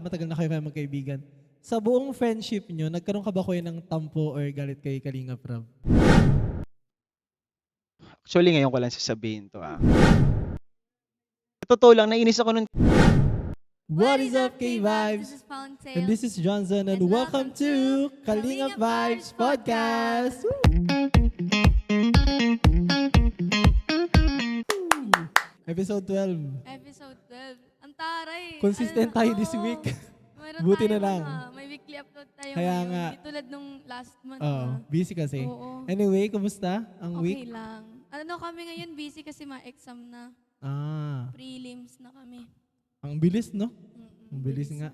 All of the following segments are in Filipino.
matagal na kayo magkaibigan. Sa buong friendship nyo, nagkaroon ka ba kayo ng tampo or galit kay Kalinga Prab? Actually, ngayon ko lang sasabihin to. Sa totoo lang, nainis ako nun. What is up, K-Vibes? This is Fountain. And this is Johnson and welcome to Kalinga Vibes Podcast! Woo! Episode 12. Episode 12. Ang taray. Consistent tayo this week. Meron Buti tayo, na lang. May weekly upload tayo Kaya ngayon. nga. Di tulad nung last month. Oh, busy kasi. Oo. Anyway, kumusta ang Okay week? lang. Ano kami ngayon, busy kasi ma-exam na. Ah, Prelims na kami. ang bilis, no? Mm-mm. Ang bilis nga.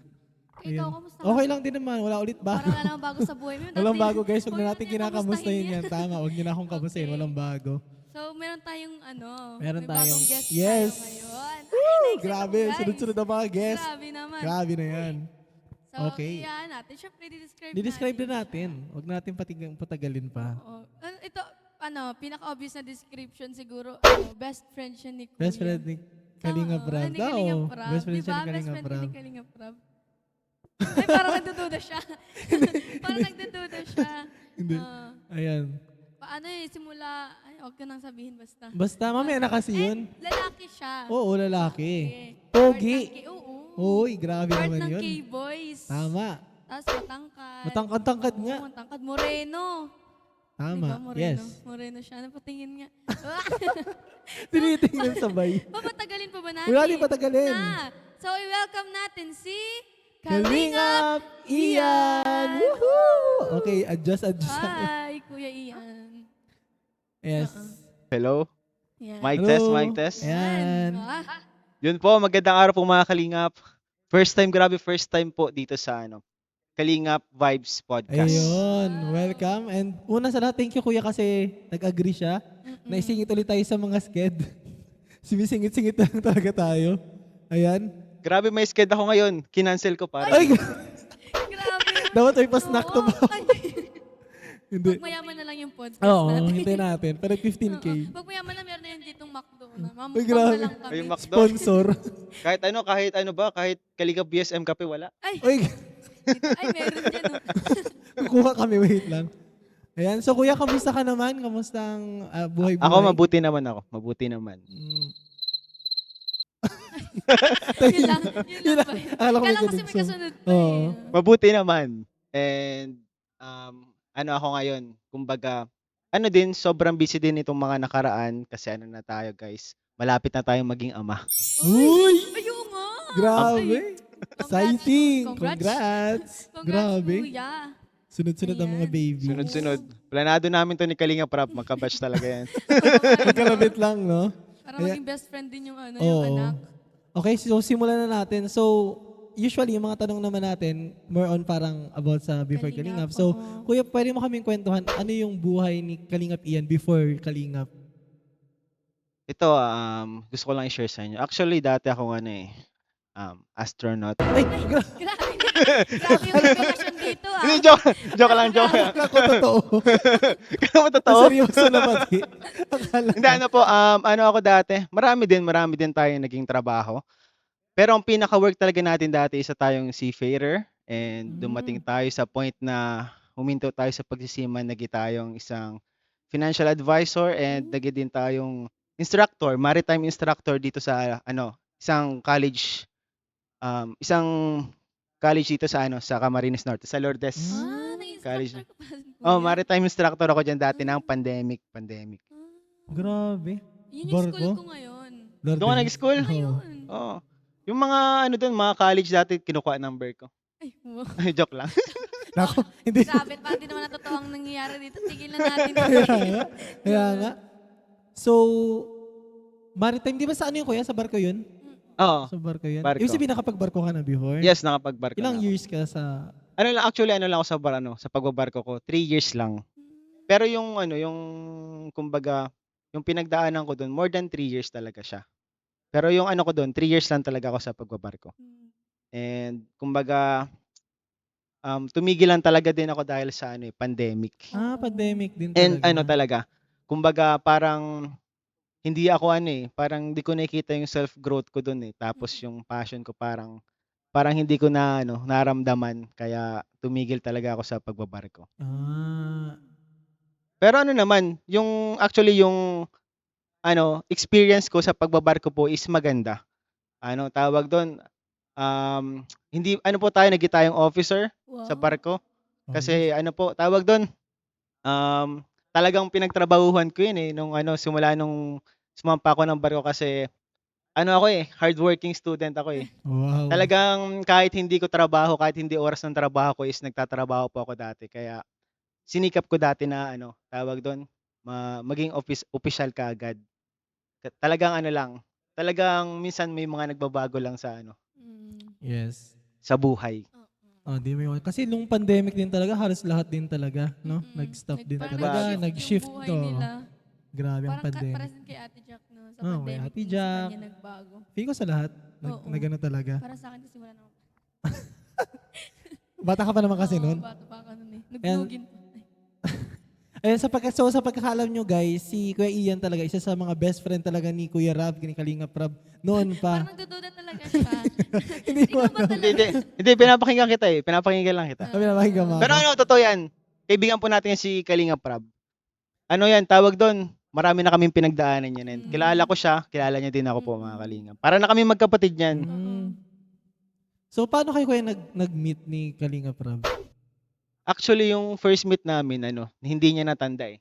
Ikaw, Ayun. kamusta? Okay lang din naman. Wala ulit bago. Parang alam bago sa buhay mo. Walang Dati- bago, guys. Huwag Huwag na natin niyo kinakamustahin kamustahin yan. Tama, huwag niyo na akong kamustahin. Okay. Walang bago. So, meron tayong Meron may bagong tayong- guest yes. tayo ngayon. Grabe, sunod-sunod ang mga guest. Grabe naman. Grabe na yan. So, Okay. iyan natin. Siyempre, di-describe Di-describe natin na natin. Huwag natin patagalin pa. Oo. Ito, pinaka-obvious na description siguro, best friend siya ni Kuya. Best friend ni Kalinga Tama, Prab. ni Kalinga Oo, Prab. best friend Diba? siya ni Best Kalinga friend Prab. ni Kalinga Prab. Ay, parang nagdududa siya. Parang nagdududa siya. Hindi. Ayan. Paano simula, ay, huwag ka nang sabihin basta. Basta, mamaya na kasi yun. Lalaki siya. Oo, lalaki. Okay. Pogi. Part ng K- Oo. Uy, grabe Part naman ng yun. K-boys. Tama. Tapos matangkad. Matangkad-tangkad nga. Oo, matangkad. Moreno. Tama. Diba, moreno? Yes. Moreno siya. Ano patingin nga? Tinitingnan sabay. Papatagalin pa ba natin? Wala din patagalin. Na. So, i-welcome natin si Kalingap Ian! Woohoo! Okay, adjust. Hi, Kuya Ian. Yes. Hello? Yan. Mic Hello. test, mic test. Ayan. Yun po, magandang araw po mga Kalingap. First time po dito sa Kalingap Vibes Podcast. Ayun. Welcome. And una sa lahat, thank you kuya kasi nag-agree siya. Naisingit ulit tayo sa mga sked. Sumisingit-singit lang talaga tayo. Ayan. Grabe, may sked ako ngayon. Kinancel ko para. Ay! Grabe. Dapat may pa-snack to ba? Hindi. Pag mayaman na lang yung podcast Oo, natin. hintayin natin. Pero 15K. Pag mayaman na, meron na yan ditong McDo. Na. Ay, Mamukbang grabe. na lang kami. Ay, McDo. Sponsor. kahit Kalingap BSM Cafe, wala. Ay, Uy, ay, meron dyan. Oh. kukuha kami. Wait lang. Ayan. So kuya, kamusta ka naman? Kamusta ang buhay-buhay? Ako, mabuti naman ako. Mabuti naman. Mm. Yun lang. Yun lang ba? Akala ko may Kala ko kasi ganun. may kasunod pa Oo. eh. Mabuti naman. And, ako ngayon, kumbaga, sobrang busy din itong mga nakaraan kasi na tayo guys. Malapit na tayong maging ama. Uy! Ayun nga. Grabe. Congrats. Exciting. Congrats. Congrats. Congrats, Grabe. Kuya. Sunod-sunod ang mga Ayan. baby. Sunod-sunod. Planado namin to ni Kalinga Prab. Magkabatch talaga yan. Magkalabit lang, no? Para Kaya- maging best friend din yung yung Oo. anak. Okay, so simulan na natin. So, usually, yung mga tanong naman natin, more on parang about sa before Kalingap. Kalingap, So, oo. kuya, pwede mo kaming kwentuhan, ano yung buhay ni Kalingap Ian before Kalingap? Ito, gusto ko lang i-share sa inyo. Actually, dati ako astronaut. Ay, Grabe. Grabe yung revelasyon dito ah. Hindi, joke lang. akala ko totoo. Kaya mo totoo? Seryoso na pati. Akala Hindi, ako dati. Marami din tayo naging trabaho. Pero ang pinaka-work talaga natin dati, isa tayong seafarer. And dumating tayo sa point na huminto tayo sa pagsisiman, naging tayong isang financial advisor and naging din tayong instructor, maritime instructor dito sa isang college dito sa Camarines Norte, sa Lourdes. Naging College. instructor ka pa rin, Kuya. Oh, maritime instructor ako diyan dati ng pandemic. Grabe. Yun yung school Barko? ko ngayon. Lord Doon ka din. nag-school? Oo. Ayun. Oo. Yung mga mga college dati kinukuha number ko. Ay, wow. Joke lang. Nako, hindi. Grabe, parang di naman na totoo ang nangyayari dito. Tigilan natin. Kaya nga. So, maritime, di ba sa ano yun kuya? Sa barko yun? Oo. Sa barko yun? Barko. Ibig sabihin nakapagbarko ka na before? Yes, nakapagbarko Ilang na ako. years ka sa... Actually ako sa pagbabarko ko, 3 years lang. Pero yung kumbaga, yung pinagdaanan ko doon, more than 3 years talaga siya. Pero yung ko doon, 3 years lang talaga ako sa pagbabarko. And kumbaga, tumigil lang talaga din ako dahil sa pandemic. Pandemic din And talaga. talaga, kumbaga parang hindi ako parang hindi ko nakikita yung self-growth ko doon eh. Tapos yung passion ko parang parang hindi ko na naramdaman kaya tumigil talaga ako sa pagbabarko. Ah, Pero ano naman, yung actually yung experience ko sa pagbabarko po is maganda. Tawag doon, hindi po tayo naging tayong officer sa Wow. barko. oh, Kasi tawag doon, talagang pinagtrabahuhan ko yun nung simula nung sumampa ako ng barko kasi ako hardworking student ako eh. wow. Talagang kahit hindi ko trabaho, kahit hindi oras ng trabaho ko is nagtatrabaho po ako dati. Kaya sinikap ko dati na tawag doon, maging official kaagad. Talagang lang, talagang minsan may mga nagbabago lang sa Mm. Yes. sa buhay. Oo. Oh, di mo kasi nung pandemic din talaga, halos lahat din talaga, no? Nag-stop din Parang talaga, nag-shift nag-shift yung buhay to. nila. Grabe ang Parang pandemic. para kay Ate Jack, no? Sa Oh, kay pandemic, Ate din sa Jack. kanya nagbago. Feel ko sa lahat, Oo. nagano talaga. Para sa akin kasi wala na ako. Bata ka pa naman kasi Oo, nun. bata pa ako nun eh. Ayan. Nugnugin pa. Ayun, sa pagkakalam nyo guys, si Kuya Ian talaga, isa sa mga best friend talaga ni Kuya Rab, ni Kalinga Prab, noon pa. Parang nagdududa talaga siya. Hindi mo Ikaw ba alam. Hindi, talaga? hindi, pinapakinggan kita eh. Pinapakinggan lang kita. Sabi na makikita mo Pero ako. totoo yan. Kaibigan po natin yan si Kalinga Prab. Yan, tawag doon. Marami na kaming pinagdaanan yan. And kilala ko siya, kilala niya din ako po mga Kalinga. Para na kami magkapatid yan. Mm. So, paano kayo nag-meet ni Kalinga Prab? Actually, yung first meet namin, hindi niya natanda eh.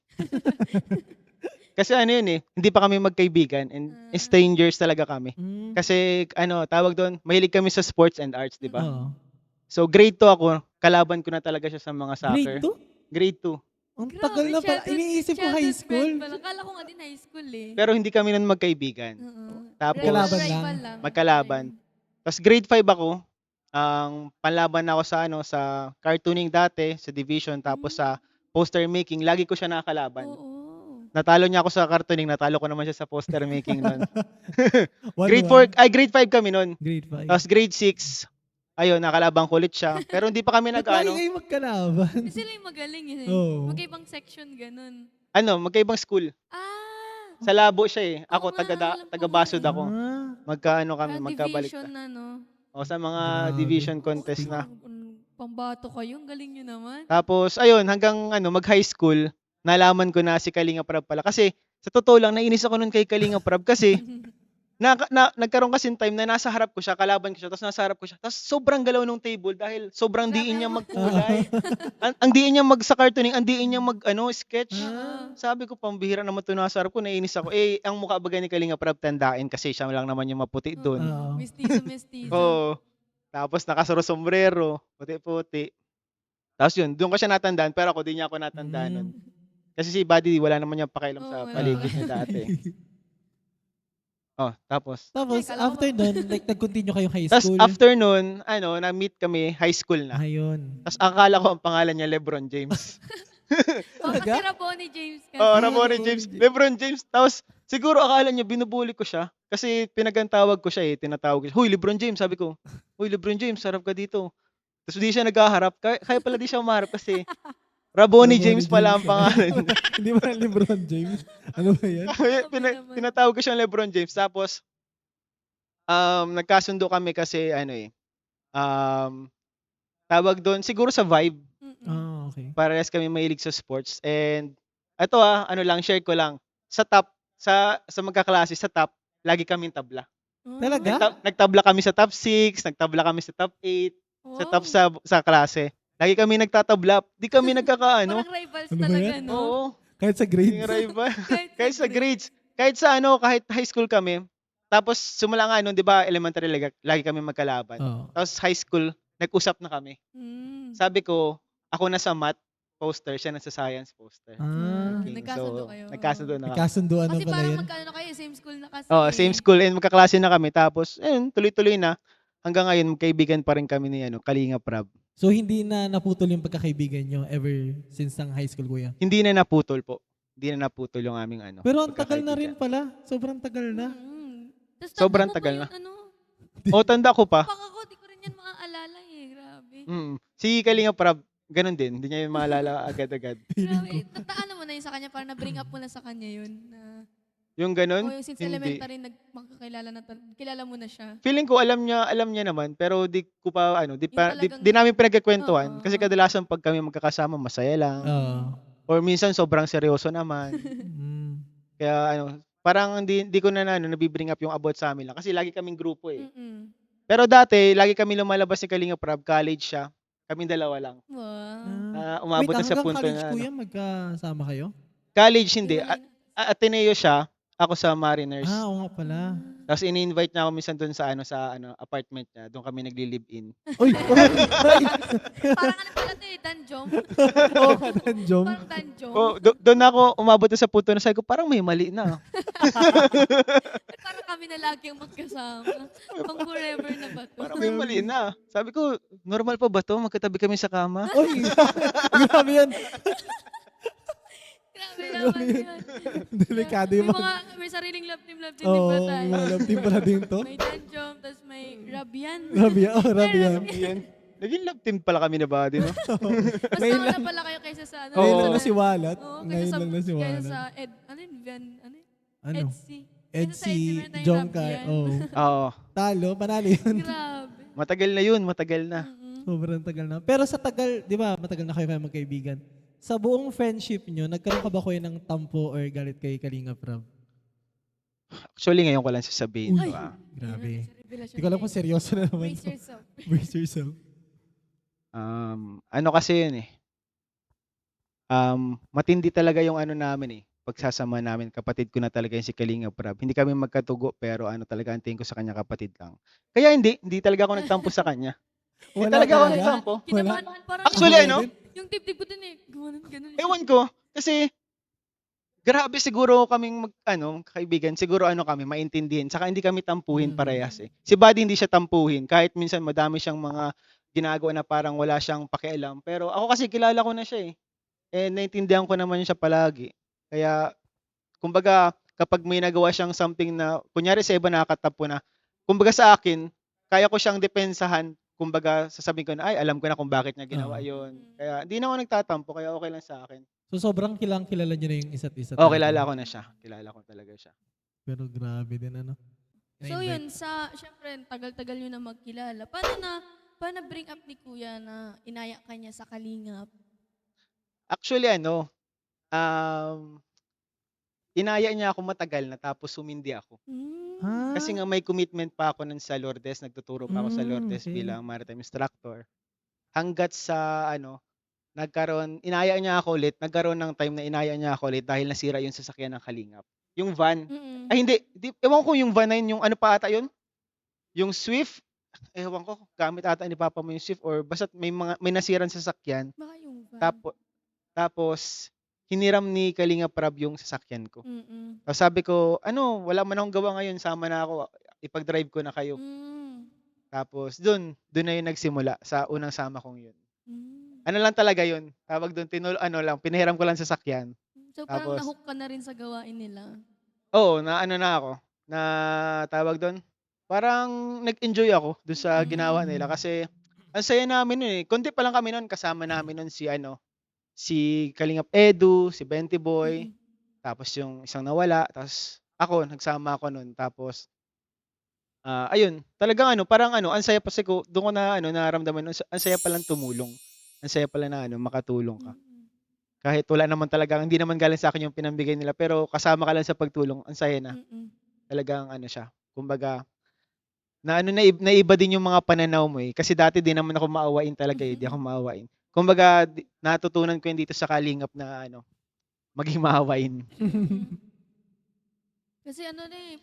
Kasi yun eh, hindi pa kami magkaibigan and strangers talaga kami. Mm. Kasi tawag doon, mahilig kami sa sports and arts, di ba? Oo. So grade 2 ako, kalaban ko na talaga siya sa mga soccer. Grade 2? Grade 2. Ang Grabe, tagal na pala. Iniisip ko high childhood school. friend pala. Kala ko nga din high school eh. Pero hindi kami nun magkaibigan. Oo. Tapos, Magkalaban rival lang. Magkalaban. Tapos grade 5 ako, ang panlaban ako sa cartooning dati, sa division, tapos sa poster making, lagi ko siya nakakalaban. Oo. Natalo niya ako sa cartooning, natalo ko naman siya sa poster making nun. 1-1. Grade 5 kami nun. Grade 5. Tapos grade 6, ayun, nakalaban ko ulit siya. Pero hindi pa kami Ba't lagi nag-ano, kayo magkalaban? Sila yung magaling eh. Oo. Magkaibang section, ganun. magkaibang school. Ah! Sa labo siya eh. Oo Ako, nga, alam ko taga-basod nga eh. ako. Ah, Magkaano kami, Parang magkabalik. division na, no? O sa mga Grabe. division contest na. Pambato kayo, ang galing nyo naman. Tapos, ayun, hanggang mag-high school, nalaman ko na si Kalinga Prab pala. Kasi, sa totoo lang, nainis ako nun kay Kalinga Prab kasi, nagkaroon kasi time na nasa harap ko siya, kalaban ko siya, tapos nasa harap ko siya. Tapos sobrang galaw ng table dahil sobrang Grabe diin niya naman. magkulay. ang diin niya sa cartooning, ang diin niya sketch. Ah. Sabi ko, pambihira naman ito nasa harap ko, nainis ako. Ang mukha baga ni Kalinga Prab tandain kasi siya lang naman yung maputi doon. Oo. Mestizo. Oo. Tapos nakasuro sombrero, puti-puti. Tapos yun, doon ko siya natandaan, pero ako di niya ako natandaan nun. Kasi si Buddy, wala naman niyang pakialam sa Oo, paligid niya dati. Tapos. Tapos, Kala ko after nun, like, nag-continue kayong high Tapos school. after nun, na-meet kami, high school na. Ayun. Tapos akala ko ang pangalan niya Lebron James. Baka Talaga? si Raboni James kasi. Ramon James. Lebron James. Tapos siguro akala niya binubuli ko siya. Kasi pinagantawag ko siya eh. Tinatawag ko siya. Huy, Lebron James. Sabi ko, Huy, Lebron James, harap ka dito. Tapos di siya naghaharap. Kaya pala di siya umarap kasi Raboni James pala ang pangalan niya. Hindi ba na Lebron James? Ano ba yan? naman. Tinatawag ko siyang Lebron James. Tapos, nagkasundo kami kasi tawag doon, siguro sa vibe. Ah, okay. Parehas kami mahilig sa sports. And ito share ko lang. Sa magkaklase, sa top, lagi kaming tabla. Talaga? Nagtabla kami sa top 6, nagtabla kami sa top 8, sa top sa klase. Lagi kami nagtatabla. Di kami nagkakaano. Parang rivals Ano ba talaga, yan? no? Oo. Kahit sa Yung grades? rival. Kahit Kahit sa grades. Kahit sa kahit high school kami. Tapos simula nga nun, di ba, elementary lagi kami magkalaban. Oo. Tapos high school, nag-usap na kami. Sabi ko, ako na sa math poster, siya na sa science poster. Ah, Okay, Nagkasundo so, kayo. Nagkasundo na kami. nagkasunduan na Kasi pala parang yun. magkano kayo, same school na kasi. Same school and magkaklase na kami. Tapos, tuloy-tuloy na. Hanggang ngayon, magkaibigan pa rin kami ni Kalinga Prab. So, hindi na naputol yung pagkakaibigan nyo ever since ang high school, kuya? Hindi na naputol po. Hindi na naputol yung aming Pero ang tagal na rin pagkakaibigan. pala. Sobrang tagal na. Tapos Sobrang tanda mo tagal pa na. yung ano, Tanda ko pa. pak ako, di ko rin yan maaalala eh. Grabe. Si Kalinga Prab, ganun din. Hindi niya yun maalala agad-agad. Grabe. Tataan mo na yun sa kanya para na-bring up mo na sa kanya yun. Na, Yung O ganun, yung since hindi. elementary, magkakilala na kilala mo na siya. Feeling ko alam niya naman pero di ko pa ano, Yung talagang, di namin pinagkukuwentuhan kasi oo. kadalasan pag kami magkakasama masaya lang Oo. or minsan sobrang seryoso naman. Mm. Kaya ano, parang di ko na ano, nabi-bring up yung about sa amin lang kasi lagi kaming grupo eh. Mm. Pero dati lagi kami lumalabas ni Kalinga Prab, college siya. Kaming dalawa lang. Wow. Wait, Umabot na sa hanggang punto college na ano. kuya magkasama kayo? College hindi, Hiwalay na. Ateneo siya, ako sa Mariners. Oo nga pala. Tapos ini-invite niya ako minsan doon sa apartment niya. Doon kami nagli-live-in. Uy! Parang ano pala to eh, danjom. Oo nga, Tanjong. Parang danjom. Oh, doon ako umabot na sa punto na sabi ko, parang may mali na. Parang kami na lagi ang magkasama. Pang forever na ba to? Parang may mali na. Sabi ko, normal pa ba to? Magkatabi kami sa kama? Uy! Grabe yan. Grabe naman yun. Delikado yung May sariling love team din Oo, ba tayo? mga love team pala din to. May danjom, tapos may Rabian. Rabia, Rabia. Yan. Naging love team pala kami na body, no? Mas Ngayon nauna lang. pala kayo kaysa sa ano. Ngayon Oo. lang na si Walat. Oo, Ngayon lang na si kaysa Walat. sa ano yun, Van, ano yun? Ano? Edsy. Ed Kaysa sa si Edsy, meron tayong John Rabian. Kai. Oh. Oo. Talo, panalo yun. Grabe. Matagal na yun, matagal na. Mm-mm. Sobrang tagal na. Pero sa tagal, di ba, matagal na kayo magkaibigan. Sa buong friendship nyo, nagkaroon ka ba kayo ng tampo or galit kay Kalinga Prab? Actually, ngayon ko lang sasabihin. Uy. Ah. Grabe. Sa revelasyon Hindi ko alam niya. kung seryoso na naman. Brace yourself. Brace yourself. Ano kasi yun eh. Matindi talaga yung ano namin eh. Pagsasama namin, kapatid ko na talaga yung si Kalinga Prab. Hindi kami magkatugo pero ano talaga ang tingin ko sa kanya kapatid lang. Kaya hindi talaga ako nagtampo sa kanya. Hindi Wala talaga ako talaga? nagtampo. Kinabahan parang Actually, Ako ano? din. yung tip-tip ko din eh. Ganun. Ewan ko, kasi grabe siguro kaming kaibigan, siguro kami, maintindihin. Saka hindi kami tampuhin parehas eh. Si Buddy hindi siya tampuhin, kahit minsan madami siyang mga ginagawa na parang wala siyang pakialam. Pero ako kasi kilala ko na siya eh. Naintindihan ko naman siya palagi. Kaya, kumbaga, kapag may nagawa siyang something na, kunyari sa iba nakakatampo na, kumbaga sa akin, kaya ko siyang depensahan. Kumbaga, sasabihin ko na, ay, alam ko na kung bakit niya ginawa Oo. yun. Kaya, hindi na ako nagtatampo, kaya okay lang sa akin. So sobrang kilala nyo na yung isa't isa. Oh, talaga. kilala ko na siya. Kilala ko talaga siya. Pero grabe din ano. So Na-invite. yun, syempre, tagal-tagal nyo na magkilala. Paano bring up ni Kuya na inaya ka niya sa Kalingap? Actually, inaya niya ako matagal na tapos sumindi ako. Ah, Kasi nga may commitment pa ako nun sa Lourdes, nagtuturo pa ako sa Lourdes okay. bilang maritime instructor. Hanggat sa inaya niya ako ulit, nagkaroon ng time na inaya niya ako ulit dahil nasira yung sasakyan ng Kalingap. Yung van, Mm-mm. ay hindi, ewan ko yung van na yun, yung ano pa ata yun? Yung Swift, ewan ko, gamit ata ni Papa mo yung Swift or basta may nasirang sasakyan. Baka yung van. Tapos hiniram ni Kalinga Prab yung sasakyan ko. Mm-mm. Tapos sabi ko, wala man akong gawa ngayon, sama na ako, ipag-drive ko na kayo. Mm. Tapos doon na yun nagsimula sa unang sama kong yun. Mm. Ano lang talaga yun, tawag doon, pinahiram ko lang sasakyan. So parang Tapos, nahook ka na rin sa gawain nila. oo, na ako, na tawag doon, parang nag-enjoy ako doon sa ginawa nila kasi ang saya namin nun eh. Konti pa lang kami nun, kasama namin nun si Kalingap Edu, si Benty Boy, Mm-mm. tapos yung isang nawala, tapos ako, nagsama ako nun. Tapos, ayun, talagang parang ang saya pa ko, doon ko na naramdaman, ang saya palang tumulong. Ang saya pala na makatulong ka. Mm-mm. Kahit wala naman talaga, hindi naman galing sa akin yung pinambigay nila, pero kasama ka lang sa pagtulong, ang saya na. Mm-mm. Talagang siya. Kumbaga, naiba din yung mga pananaw mo eh. Kasi dati din naman ako maawain talaga eh, di ako maawain. Kumbaga, natutunan ko yun dito sa Kalingap na maging maawain. Kasi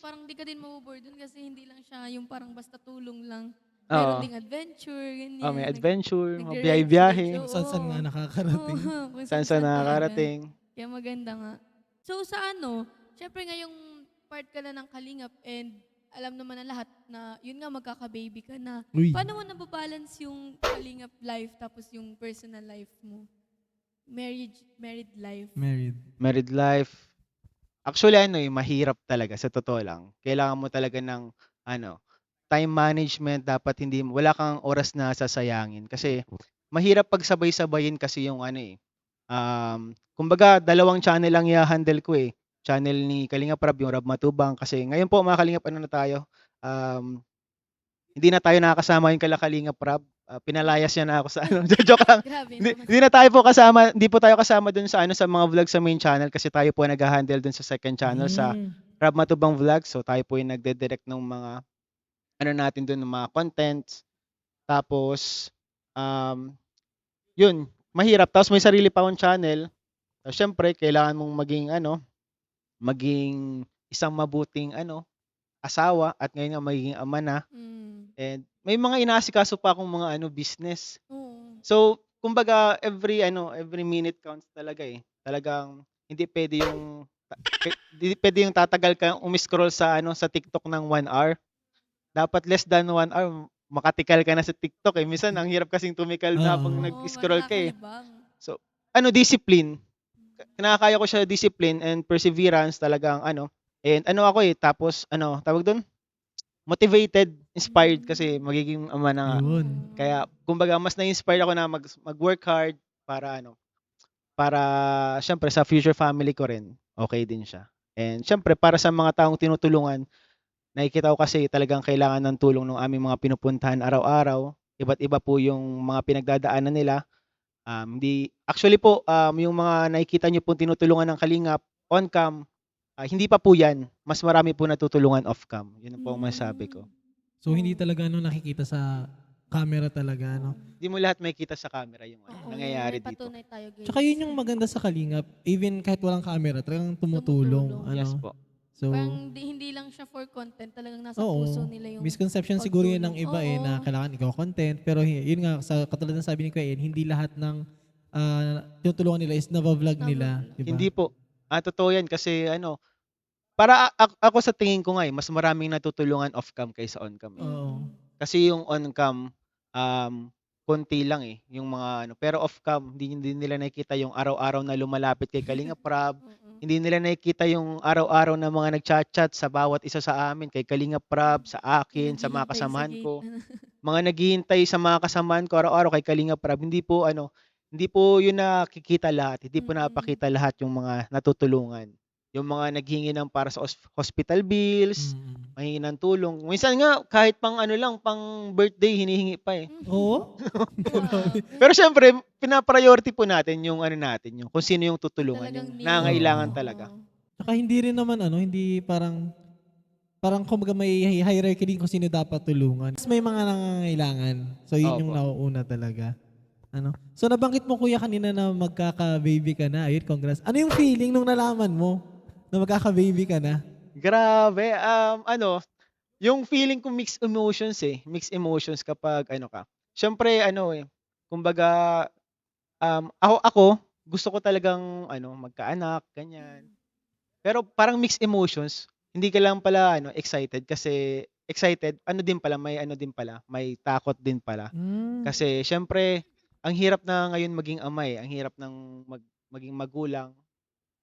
parang di ka din mabuboard dun kasi hindi lang siya yung parang basta tulong lang. Oo. Meron ding adventure, ganyan. May adventure, mga nagre-rides, biyahe-biyahe. oo. kung saan nga nakakarating. Oo, kung Saan saan-saan talaga. nakakarating. Kaya maganda nga. So sa syempre ngayong part ka na ng Kalingap and alam naman ng lahat na yun nga magkaka-baby ka na. Uy. Paano mo nababalance yung Kalingap life tapos yung personal life mo? Married life. Married life. Actually, mahirap talaga, sa totoo lang. Kailangan mo talaga ng, time management, dapat wala kang oras na sasayangin. Kasi, mahirap pagsabay-sabayin kasi yung kumbaga, 2 channel lang i-handle ko eh. channel ni Kalingap Rab, yung Rab Matubang. Kasi ngayon po mga Kalingap, ano na tayo, hindi na tayo nakakasama yung kala Kalingap Rab. Pinalayas niya na ako sa ano, joke lang. Grabe Hindi, naman. hindi na tayo po kasama, hindi po tayo kasama dun sa ano sa mga vlog sa main channel kasi tayo po nag-handle dun sa second channel sa Mm. Rab Matubang Vlog. So tayo po yung nagde-direct ng mga ano natin dun ng mga contents. Tapos yun, mahirap. Tapos may sarili pa akong channel. So, syempre, kailangan mong maging ano, maging isang mabuting ano, asawa at ngayon nga magiging ama na. Mm. And may mga inaasikaso pa akong mga ano business. Oo. So, kumbaga every minute counts talaga eh. Talagang hindi pwede yung hindi pwede yung tatagal ka umi-scroll sa ano sa TikTok ng 1 hour. Dapat less than 1 hour makatikal ka na sa TikTok eh. Minsan ang hirap kasing tumikal na habang Oo. Oo, nag-scroll ka eh. nakakalibang. So, ano discipline. Kinakaya ko siya discipline and perseverance talagang ano. And ano ako eh, tapos ano, tawag doon? Motivated, inspired kasi magiging ama na nga. Yun. Kaya kumbaga mas na-inspire ako na mag-work hard para ano, para syempre sa future family ko rin, okay din siya. And syempre para sa mga taong tinutulungan, nakikita ko kasi talagang kailangan ng tulong ng aming mga pinupuntahan araw-araw. Iba't iba po yung mga pinagdadaanan nila. Hindi actually po, yung mga nakikita niyo pong tinutulungan ng Kalingap on cam, hindi pa po 'yan. Mas marami po natutulungan off cam. 'Yun po ang masasabi ko. So hindi talaga nakikita sa camera talaga, no? Hindi mo lahat makikita sa camera yung ano, Oo, nangyayari may dito. patunay tayo, guys. Tsaka yun yung maganda sa Kalingap. Even kahit walang camera, talagang tumutulong. Tumutulong. Yes Ano? po. So, Parang hindi lang siya for content, talagang nasa oo. puso nila yung Misconception siguro yun ng pagtulong. iba eh, na Oo. kailangan ikaw content. Pero yun nga, sa katulad ng sabi ni Kuya Ian, hindi lahat ng tinutulungan nila is nava-vlog nila. Diba? Hindi po. Totoo 'yan kasi ano, para ako sa tingin ko nga eh, mas maraming natutulungan off cam kaysa on cam eh. Oo. Kasi yung on cam, konti lang eh, yung mga ano. Pero off cam, hindi nila nakikita yung araw-araw na lumalapit kay Kalingap Rab. Oo. Hindi nila nakikita yung araw-araw na mga nagchat-chat sa bawat isa sa amin, kay Kalingap Rab, sa akin, sa mga Naghihintay sa kasamahan gate. ko. Mga naghihintay sa mga kasamahan ko araw-araw kay Kalingap Rab. Hindi po yun nakikita lahat. Hindi po Mm. napakita lahat yung mga natutulungan. Yung mga naghihingi ng para sa hospital bills, Mm. manghingi ng tulong. Minsan nga kahit pang ano lang, pang birthday hinihingi pa eh. Oo? Grabe. Pero syempre, pina-priority po natin yung ano natin, yung kung sino yung tutulungan, Talagang yung need. nangangailangan Oo. talaga. Tsaka hindi rin naman hindi parang kumbaga may hierarchy din kung sino dapat tulungan. Mas may mga nangangailangan. So yun yung Opo. nauuna talaga. Ano? So nabanggit mo kuya kanina na magkaka-baby ka na. Ayun, congrats. Ano yung feeling nung nalaman mo na magkaka-baby ka na? Grabe, yung feeling ko mixed emotions eh. Mixed emotions kapag ano ka. Syempre ano eh, kumbaga ako gusto ko talagang ano magkaanak, ganyan. Pero parang mixed emotions. Hindi ka lang pala ano excited kasi excited, ano din pala, may ano din pala, may takot din pala. Mm. Kasi syempre ang hirap na ngayon maging ama eh, ang hirap ng maging magulang.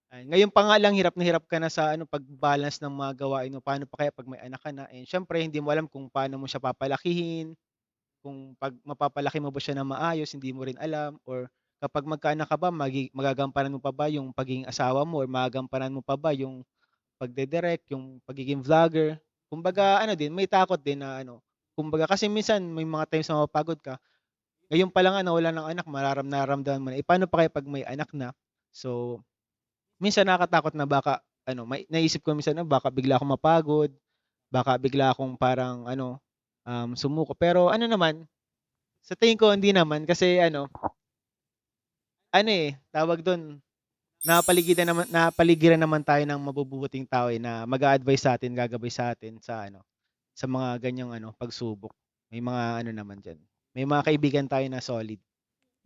Ngayon pa nga lang hirap na hirap ka na sa ano pag-balance ng mga gawain mo. Paano pa kaya pag may anak ka na? And syempre hindi mo alam kung paano mo siya papalakihin, kung pag mapapalaki mo ba siya ng maayos, hindi mo rin alam or kapag magkaanak ka ba magagampanan mo pa ba yung pagiging asawa mo or magagampanan mo pa ba yung pagde-direct, yung pagiging vlogger. Kumbaga ano din, may takot din na ano, kumbaga kasi minsan may mga times na mapapagod ka. Ngayon pa lang nga nawalan ng anak, nararamdaman mo na, paano pa kaya 'pag may anak na? So, minsan nakakatakot na baka ano, naisip ko minsan na baka bigla akong mapagod, baka bigla akong parang ano, sumuko. Pero ano naman, sa tingin ko hindi naman kasi tawag dun, napaligiran naman tayo ng mabubuting tao eh, na mag-a-advise sa'tin, gagabay sa'tin sa ano, sa mga ganyang ano, pagsubok. May mga ano naman diyan, may mga kaibigan tayo na solid.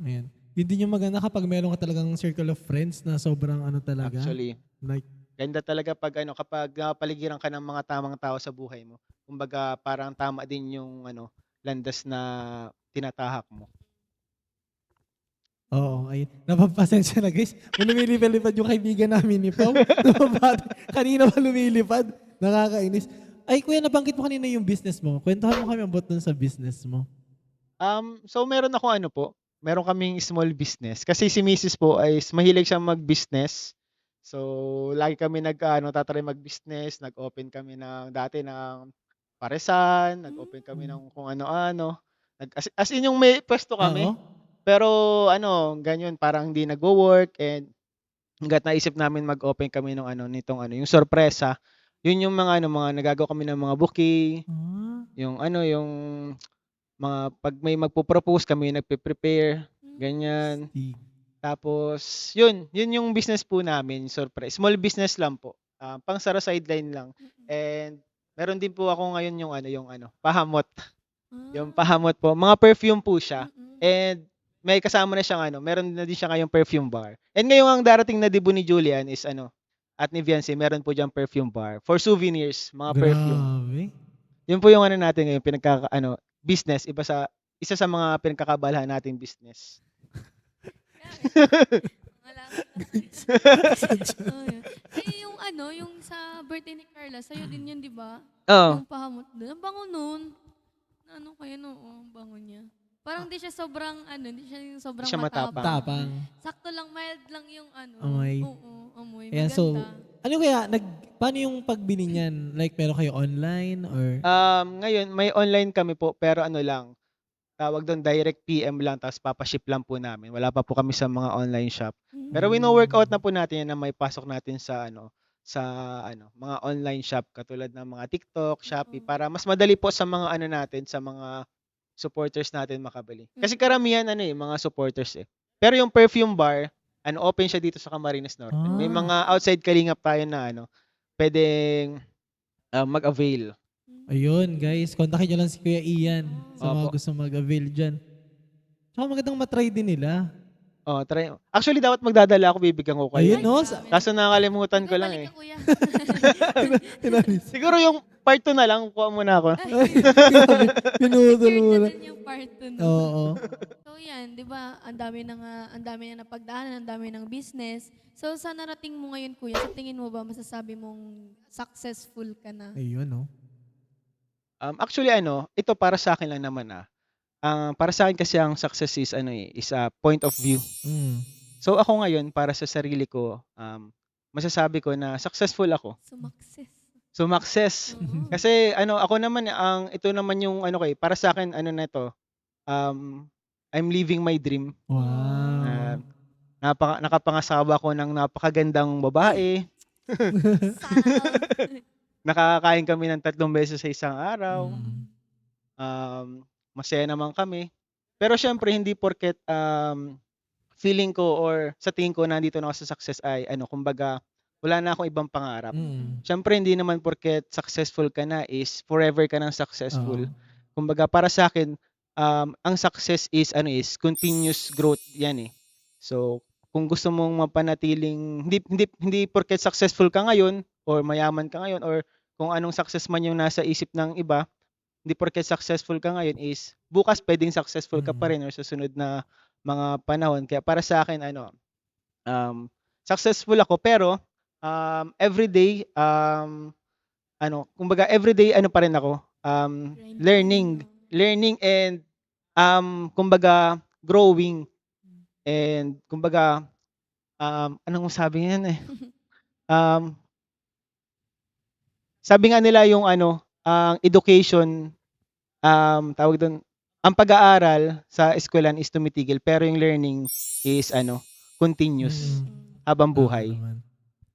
Ayan. Yun din yung maganda kapag meron ka talagang circle of friends na sobrang talaga. Actually, Like, ganda talaga kapag napaligiran ka ng mga tamang tao sa buhay mo. Kumbaga parang tama din yung ano, landas na tinatahak mo. oo, ayun. Napapasensya na guys. May lumilipad-lipad yung kaibigan namin ni Pao. Kanina pa lumilipad. Nakakainis. Ay, kuya, nabanggit mo kanina yung business mo. Kwentuhan mo kami about dun sa business mo. So meron meron kaming small business kasi si Mrs. po ay mahilig siyang mag-business. So, lagi kami tatry mag-business, nag-open kami dati ng paresan, nag-open kami Hmm. ng kung ano-ano. As in yung may puwesto Oo. kami, pero ganyan parang hindi nagwo-work and hangga't naisip namin mag-open kami nitong yung sorpresa. Yun yung mga nagagawa kami ng mga bouquet, Ah, yung mga 'pag may magpo-propose kami yung nagpe-prepare, Mm. ganyan. astig. Tapos yun yung business po namin, small business lang po, pang-sara sideline lang. Mm. And meron din po ako ngayon yung pahamot. Yung Ah, pahamot po, mga perfume po siya mm. and may kasama na siyang meron na din siya ngayong perfume bar. And ngayong ang darating na debut ni Julian is at ni Viancy meron po diyang perfume bar for souvenirs, mga perfume. Grabe. Yun po yung natin ngayon business, isa sa mga pinagkakaabalahan nating business. Grabe. Wala Oo, yun. Yung yung sa birthday ni Carla, sa'yo din yun, 'di ba? Oo. Yung pahamot dun. Ang bango nun. Ano kaya oo, ang bango niya. Parang di siya sobrang hindi siya yung sobrang Siya matapang. Tapang. Sakto lang, mild lang yung Amoy. Oo, amoy. Ayan, so, Maganda. ano kaya, paano yung pagbili niyan? Like, meron kayo online or? Ngayon may online kami po pero lang, tawag dun direct PM lang tapos papa-ship lang po namin. Wala pa po kami sa mga online shop. Pero wino-workout na po natin yan na maipasok natin sa mga online shop katulad ng mga TikTok, Shopee Oo. para mas madali po sa mga natin, sa mga supporters natin makabili. Kasi Mm. karamihan mga supporters eh. Pero yung perfume bar, open siya dito sa Camarines Norte. May Ah, mga outside Kalingap tayo na pwedeng mag-avail. ayun, guys. Kontakin nyo lang si Kuya Ian sa mga Opo. gusto mag-avail dyan. Tsaka magandang matry din nila. Oh, try. Actually, dapat magdadala ako, bibigyan ko kayo. Ayun, no? grabe Kaso naman. nakakalimutan ko lang Magbabalik eh. ka, kuya. Siguro yung part 2 na lang, kuha muna ako. Pinutol Secured mo na na. dun yung part 2, no? Oo. So yan, 'di ba? Ang dami na napagdaanan, ang dami ng business. So sa narating mo ngayon, kuya, sa tingin mo ba masasabi mong successful ka na? Ayun, no? Actually, ito para sa akin lang naman para sa akin kasi ang success is a point of view. Mm. So ako ngayon, para sa sarili ko, masasabi ko na successful ako. Success. Oo. Kasi ako naman, ito naman yung para sa akin, na ito, I'm living my dream. Wow. Nakapangasawa ko ng napakagandang babae. Sana. Nakakakain kami ng 3 beses sa isang araw. Mm. Masaya naman kami. Pero syempre hindi porket feeling ko or sa tingin ko nandito na ako sa success ay kumbaga wala na akong ibang pangarap. Mm. Syempre hindi naman porket successful ka na is forever ka nang successful. Oo. Kumbaga para sa akin, ang success is continuous growth 'yan eh. So, kung gusto mong mapanatiling hindi porket successful ka ngayon or mayaman ka ngayon or kung anong success man yung nasa isip ng iba, hindi porket successful ka ngayon is bukas puwedeng successful ka pa Mm. rin or susunod na mga panahon. Kaya para sa akin successful ako pero everyday kumbaga everyday pa rin ako, learning Grinding. learning and kumbaga growing and kumbaga anong sabi niyan eh, um, sabi nga nila yung ang education, tawag dun, ang pag-aaral sa eskuwelahan is tumitigil pero yung learning is continuous Mm. habang Tama buhay. naman.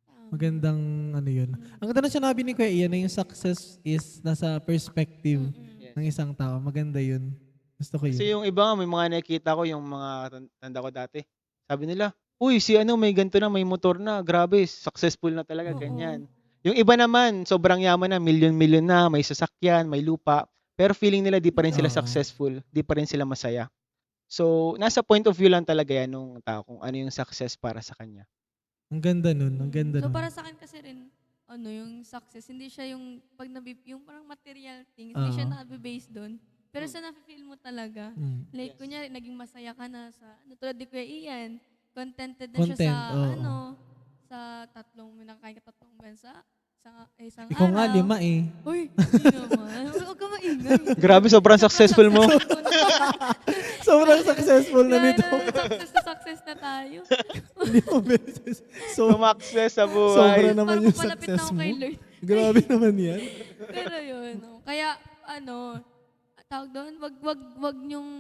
Tama. Magandang yun. Ang ganda na sinabi ni Kuya Ian na yung success is nasa perspective Mm-mm. ng isang tao. Maganda yun. Gusto ko Kasi yun. yung iba nga may mga nakikita ko yung mga tanda ko dati. Sabi nila, "Uy, si may ganito na, may motor na, grabe, successful na talaga," Oo. ganyan. Yung iba naman, sobrang yaman na, milyon-milyon na, may sasakyan, may lupa, pero feeling nila di pa rin sila Oo. successful, di pa rin sila masaya. So, nasa point of view lang talaga yan nung tao kung ano yung success para sa kanya. Ang ganda nun. Ang ganda So nun. para sa akin kasi rin, yung success, hindi siya yung yung parang material things, hindi siya Oo. nabe-base doon. Pero sa nafe-feel mo talaga, Mm. like Yes. kunyari, naging masaya ka na sa, tulad ni Kuya Ian, contented na siya Content, sa, oo. sa nakain ka 3 bansa, isang Ikaw nga, araw. 5 eh. Uy, hindi naman. Huwag ka maingay. Grabe, sobrang successful mo. Sobrang successful na Kaya nito. naman, success na success na tayo. Hindi mo beses. So, Sumakses sa sobra buhay. naman Parang yung papalapit na success ako mo. kay Lord. Grabe naman yan. Pero yun, no. Kaya, tawag doon, wag nyong,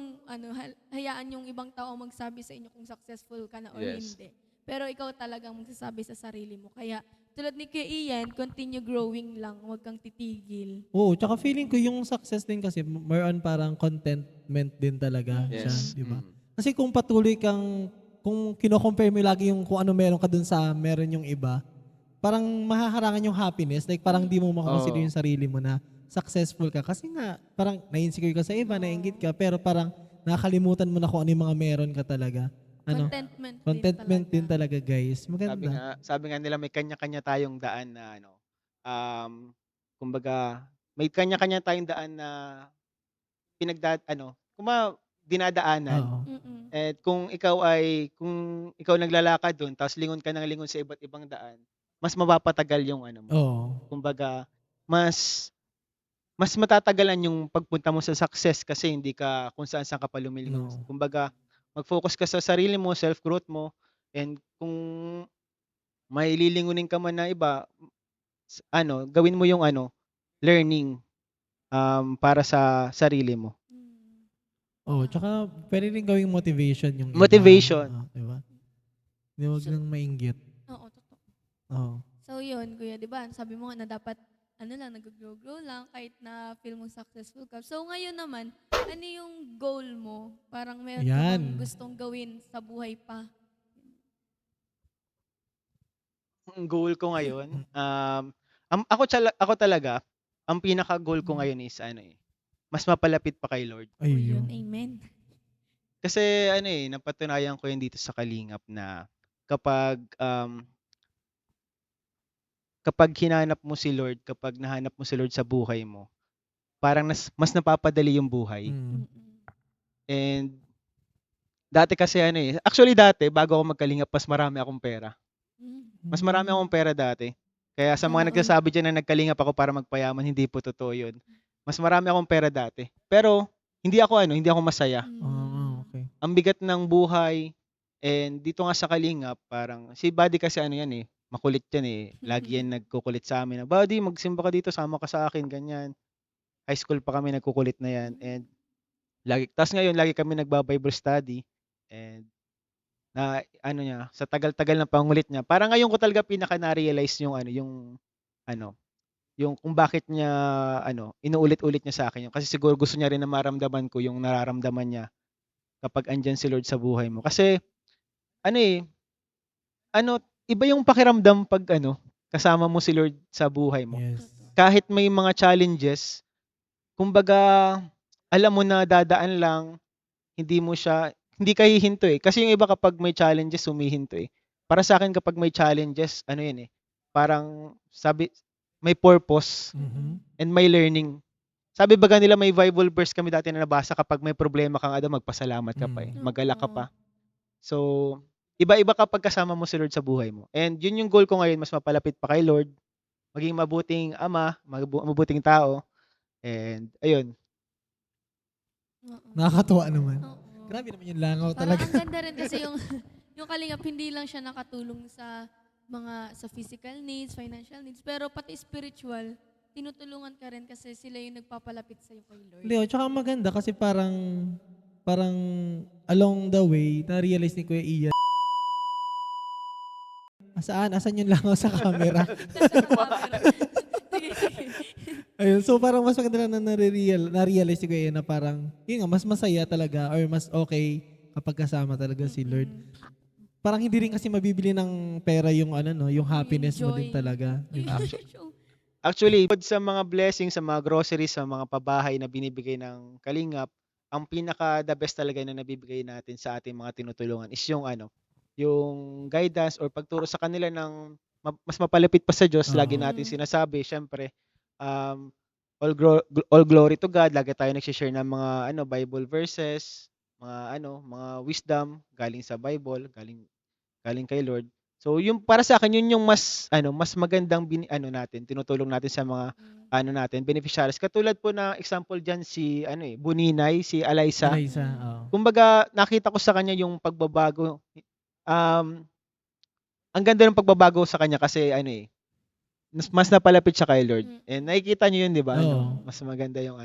hayaan yung ibang tao magsabi sa inyo kung successful ka na or Yes. hindi. Pero ikaw talagang magsasabi sa sarili mo. Kaya, tulad ni Kuya Ian, continue growing lang, wag kang titigil. Oo, tsaka feeling ko yung success din kasi more on parang contentment din talaga siya, Yes. di ba? Mm. Kasi kung patuloy kang, kung kino-compare mo lagi yung kung ano meron ka dun sa meron yung iba, parang mahaharangan yung happiness. Like parang di mo makakonsider Oo. yung sarili mo na successful ka. Kasi nga, parang na-insecure ka sa iba, na-inggit ka, pero parang nakakalimutan mo na kung ano yung mga meron ka talaga. Ano? Contentment Din talaga, guys. Sabi Maganda. nga, sabi nga nila may kanya-kanya tayong daan na kumbaga may kanya-kanya tayong daan na dinadaanan. Oo. Mm-mm. At kung ikaw naglalakad doon tapos lingon ka ng lingon sa iba't ibang daan, mas mapapatagal yung ano mo. Oo. Kumbaga, mas matatagalan yung pagpunta mo sa success kasi hindi ka kung saan-saan ka pa lumilingon. No. Kumbaga, mag-focus ka sa sarili mo, self-growth mo, and kung may lilingunin ka man na iba, gawin mo yung learning para sa sarili mo. Mm. Oh, tsaka pwede rin gawing motivation yung iba. Motivation. Diba? Hindi wag So- nang mainggit. Oo, totoo. Oo. So yun, kuya, di ba? Sabi mo nga na dapat, nag-grow lang kahit na feel mo successful ka. So ngayon naman, ano yung goal mo? Parang meron ka Ayan. bang gustong gawin sa buhay pa? Ang goal ko ngayon, ako talaga, ang pinaka-goal ko ngayon is mas mapalapit pa kay Lord. O yun, Ayun. amen. Kasi napatunayan ko yun dito sa Kalingap na kapag hinanap mo si Lord, kapag nahanap mo si Lord sa buhay mo, parang mas napapadali yung buhay. Mm. Mm-mm. And dati kasi actually dati bago ako magkalingap mas marami akong pera. Mm. Mas marami akong pera dati. Kaya sa mga Oo. nagsasabi diyan na nagkalingap ako para magpayaman, hindi po totoo 'yun. Mas marami akong pera dati. Pero hindi ako masaya. Ah, okay. Ang bigat ng buhay, and dito nga sa Kalingap, parang si Buddy kasi yan makulit yan Lagi yan nagkukulit sa amin na, "Buddy, magsimba ka dito, sama ka sa akin," ganyan. High school pa kami nagkukulit na yan, and ngayon lagi kami nagba-Bible study, and na niya, sa tagal-tagal ng pangulit niya, parang ngayon ko talaga pinaka na-realize yung kung bakit niya inuulit-ulit niya sa akin yun. Kasi siguro gusto niya rin na maramdaman ko yung nararamdaman niya kapag andyan si Lord sa buhay mo. Kasi ano eh, iba yung pakiramdam pag kasama mo si Lord sa buhay mo. Yes. Kahit may mga challenges, kumbaga alam mo na dadaan lang, hindi ka hihinto Kasi yung iba kapag may challenges, humihinto Para sa akin kapag may challenges, parang may purpose Mhm. and may learning. Sabi baga nila may Bible verse kami dati na nabasa, kapag may problema kang magpasalamat ka pa mag-alak ka pa. So, iba-iba kapag kasama mo si Lord sa buhay mo. And yun yung goal ko ngayon, mas mapalapit pa kay Lord, maging mabuting ama, mabuting tao, and ayun. Oo. Nakakatuwa naman. Oo. Grabe naman yung langaw Parang talaga. ang ganda rin kasi yung yung Kalingap, hindi lang siya nakatulong sa physical needs, financial needs, pero pati spiritual, tinutulungan ka rin kasi sila yung nagpapalapit sa iyo kay Lord. Leo, tsaka maganda kasi parang along the way, na-realize ni Kuya Ian. Asan yung langaw sa camera? Sige, sige. Ayun, so parang mas maganda na na-realize ni Kuya Ian na parang, yun nga, mas masaya talaga or mas okay kapag kasama talaga si Lord. Parang hindi rin kasi mabibili ng pera yung yung happiness mo din joy. talaga. Di ba? Actually, bukod sa mga blessings, sa mga groceries, sa mga pabahay na binibigay ng Kalingap, ang pinaka the best talaga na nabibigay natin sa ating mga tinutulungan is yung guidance or pagturo sa kanila ng mas mapalapit pa sa Diyos. Lagi natin sinasabi, syempre, all glory to God. Lagi tayo nag-share ng mga Bible verses, mga wisdom galing sa Bible, galing kay Lord. So yung para sa akin yun yung mas magandang natin, tinutulong natin sa mga Mm. natin, beneficiaries. Katulad po na example diyan si Buninay, si Alyssa. Alaysa, oo. Kumbaga nakita ko sa kanya yung pagbabago. Um, ang ganda ng pagbabago sa kanya kasi mas napalapit siya kay Lord. And Mm. nakikita niyo yun, 'di ba? Oo. Mas maganda yung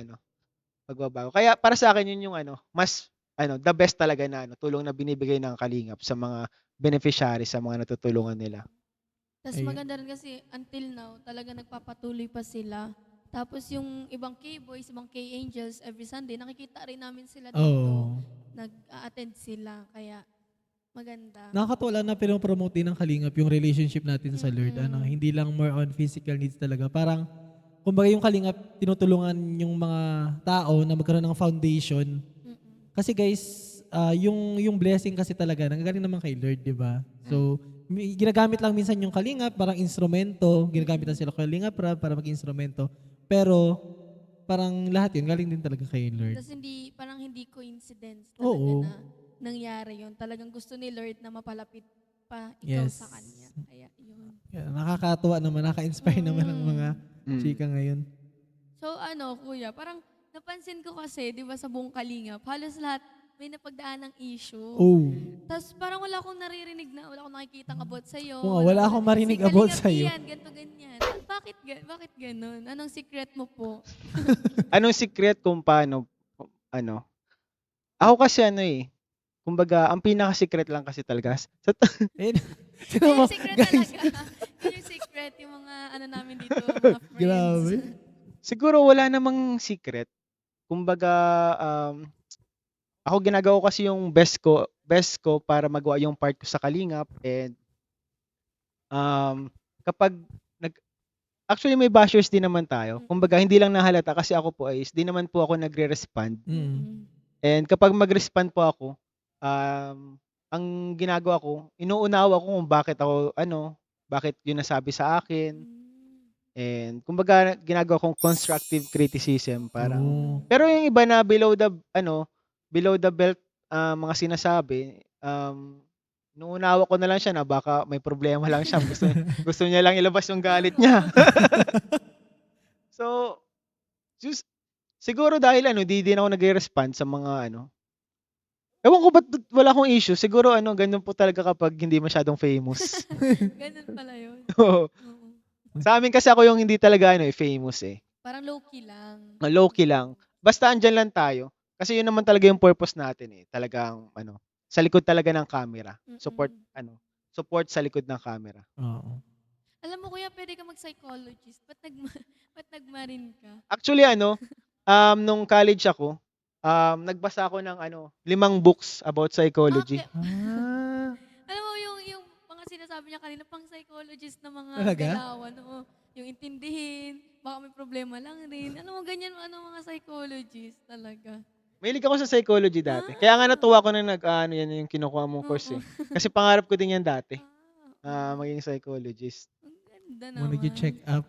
pagbabago. Kaya para sa akin yun yung mas the best talaga na tulong na binibigay ng Kalingap sa mga beneficiaries, sa mga natutulungan nila. Tas Ayun. maganda rin kasi until now, talaga nagpapatuloy pa sila. Tapos yung ibang K-boys, ibang K-angels, every Sunday, nakikita rin namin sila dito. Oo. Nag-a-attend sila, kaya maganda. Nakakatuwa lang na pinopromote din ng Kalingap yung relationship natin sa Lord. Mm. Hindi lang more on physical needs talaga. Parang, kumbaga yung Kalingap, tinutulungan yung mga tao na magkaroon ng foundation. Mm. Kasi guys, yung blessing kasi talaga, nanggagaling naman kay Lord, di ba? So, ginagamit lang minsan yung Kalingap, parang instrumento. Ginagamit lang sila Kalingap para maging instrumento. Pero, parang lahat yun, galing din talaga kay Lord. Tas parang hindi coincidence talaga Oo. na nangyari yun. Talagang gusto ni Lord na mapalapit pa ikaw Yes. sa Kanya. Kaya yun. Kaya nakakatuwa naman, naka-inspire naman ng mga Mm. chika ngayon. So kuya, parang napansin ko kasi, di ba sa buong Kalingap, halos lahat may napagdaan ng issue. Oh. Tapos parang wala akong naririnig na, wala akong nakikita about sa'yo. Oo nga, wala akong marinig si about Kalingap sa'yo. Ian, ganito, ganyan. Bakit ganun? Anong secret mo po? Anong secret kung paano ano? Ako kasi kumbaga ang pinaka-secret lang kasi talaga Ayun. Yun Tignan mo, yung secret guys. talaga. Yun yung secret, yung mga namin dito, mga friends. Grabe. siguro wala namang secret. Kumbaga ako ginagawa ko kasi yung best ko para magawa yung part ko sa Kalingap, and kapag actually may bashers din naman tayo. Kumbaga hindi lang nahalata kasi ako po di naman po ako nagre-respond. Mm. And kapag mag-respond po ako, ang ginagawa ko, inuunawa ko kung bakit yun nasabi sa akin. And kumbaga ginagawa kong constructive criticism para. Oo. Pero yung iba na below the belt mga sinasabi, inuunawa ko na lang siya na baka may problema lang siya. Gusto niya lang ilabas yung galit niya. So, siguro dahil di din ako nagre-respond sa mga ewan ko ba't wala akong issue. Siguro ganun po talaga kapag hindi masyadong famous. Ganun pala yun. Oo. Oo. Sa amin kasi ako yung hindi talaga famous eh. Parang low-key lang. Low-key lang. Basta andyan lang tayo. Kasi yun naman talaga yung purpose natin eh. Talagang sa likod talaga ng camera. Support Mm-mm. support sa likod ng camera. Oo. Alam mo kuya, pwede ka mag-psychologist. Ba't nagmarin ka? Actually nung college ako, nagbasa ako ng 5 books about psychology. Ah. Alam mo yung mga sinasabi niya kanina, pang psychologist na mga Talaga? galawan. Oo. Yung intindihin, baka may problema lang rin. Alam mo, ganyan mga psychologist talaga. Mahilig ako sa psychology dati. Kaya nga natuwa ko na yan yung kinukuha mong course Oo. eh. Kasi pangarap ko din yan dati, Oo. maging psychologist. Ang ganda Mo naman. nag-check up.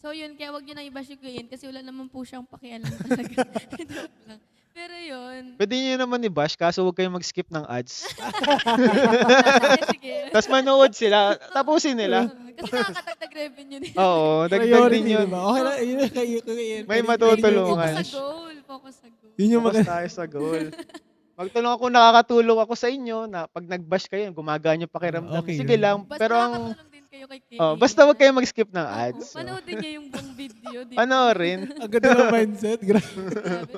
So yun, kaya wag nyo na i-bash yung Kuya Ian kasi wala naman po siyang pakialam talaga. Joke lang. Pero yun. Pwede nyo naman i-bash, kaso huwag kayong mag-skip ng ads. Sige. Tapos manood sila, tapusin nila. Kasi nakakatagdag revenue din. Oo, dagdag Priority, din yun. diba? Okay lang, yun yung kay May pwede- matutulungan. Focus sa goal. Focus sa goal. Yun yung Focus maganda. tayo sa goal. Magtulong ako, nakakatulong ako sa inyo na pag nag-bash kayo, gumagaan yung pakiramdam. Okay Sige yun. lang, Basta pero nakakatulong din kayo kay Kuya basta Ian. wag kayong mag-skip ng Oo, ads. panoodin niyo yung buong video. Di ba? Panoorin. Ang ganda ng mindset. Grabe. Grabe.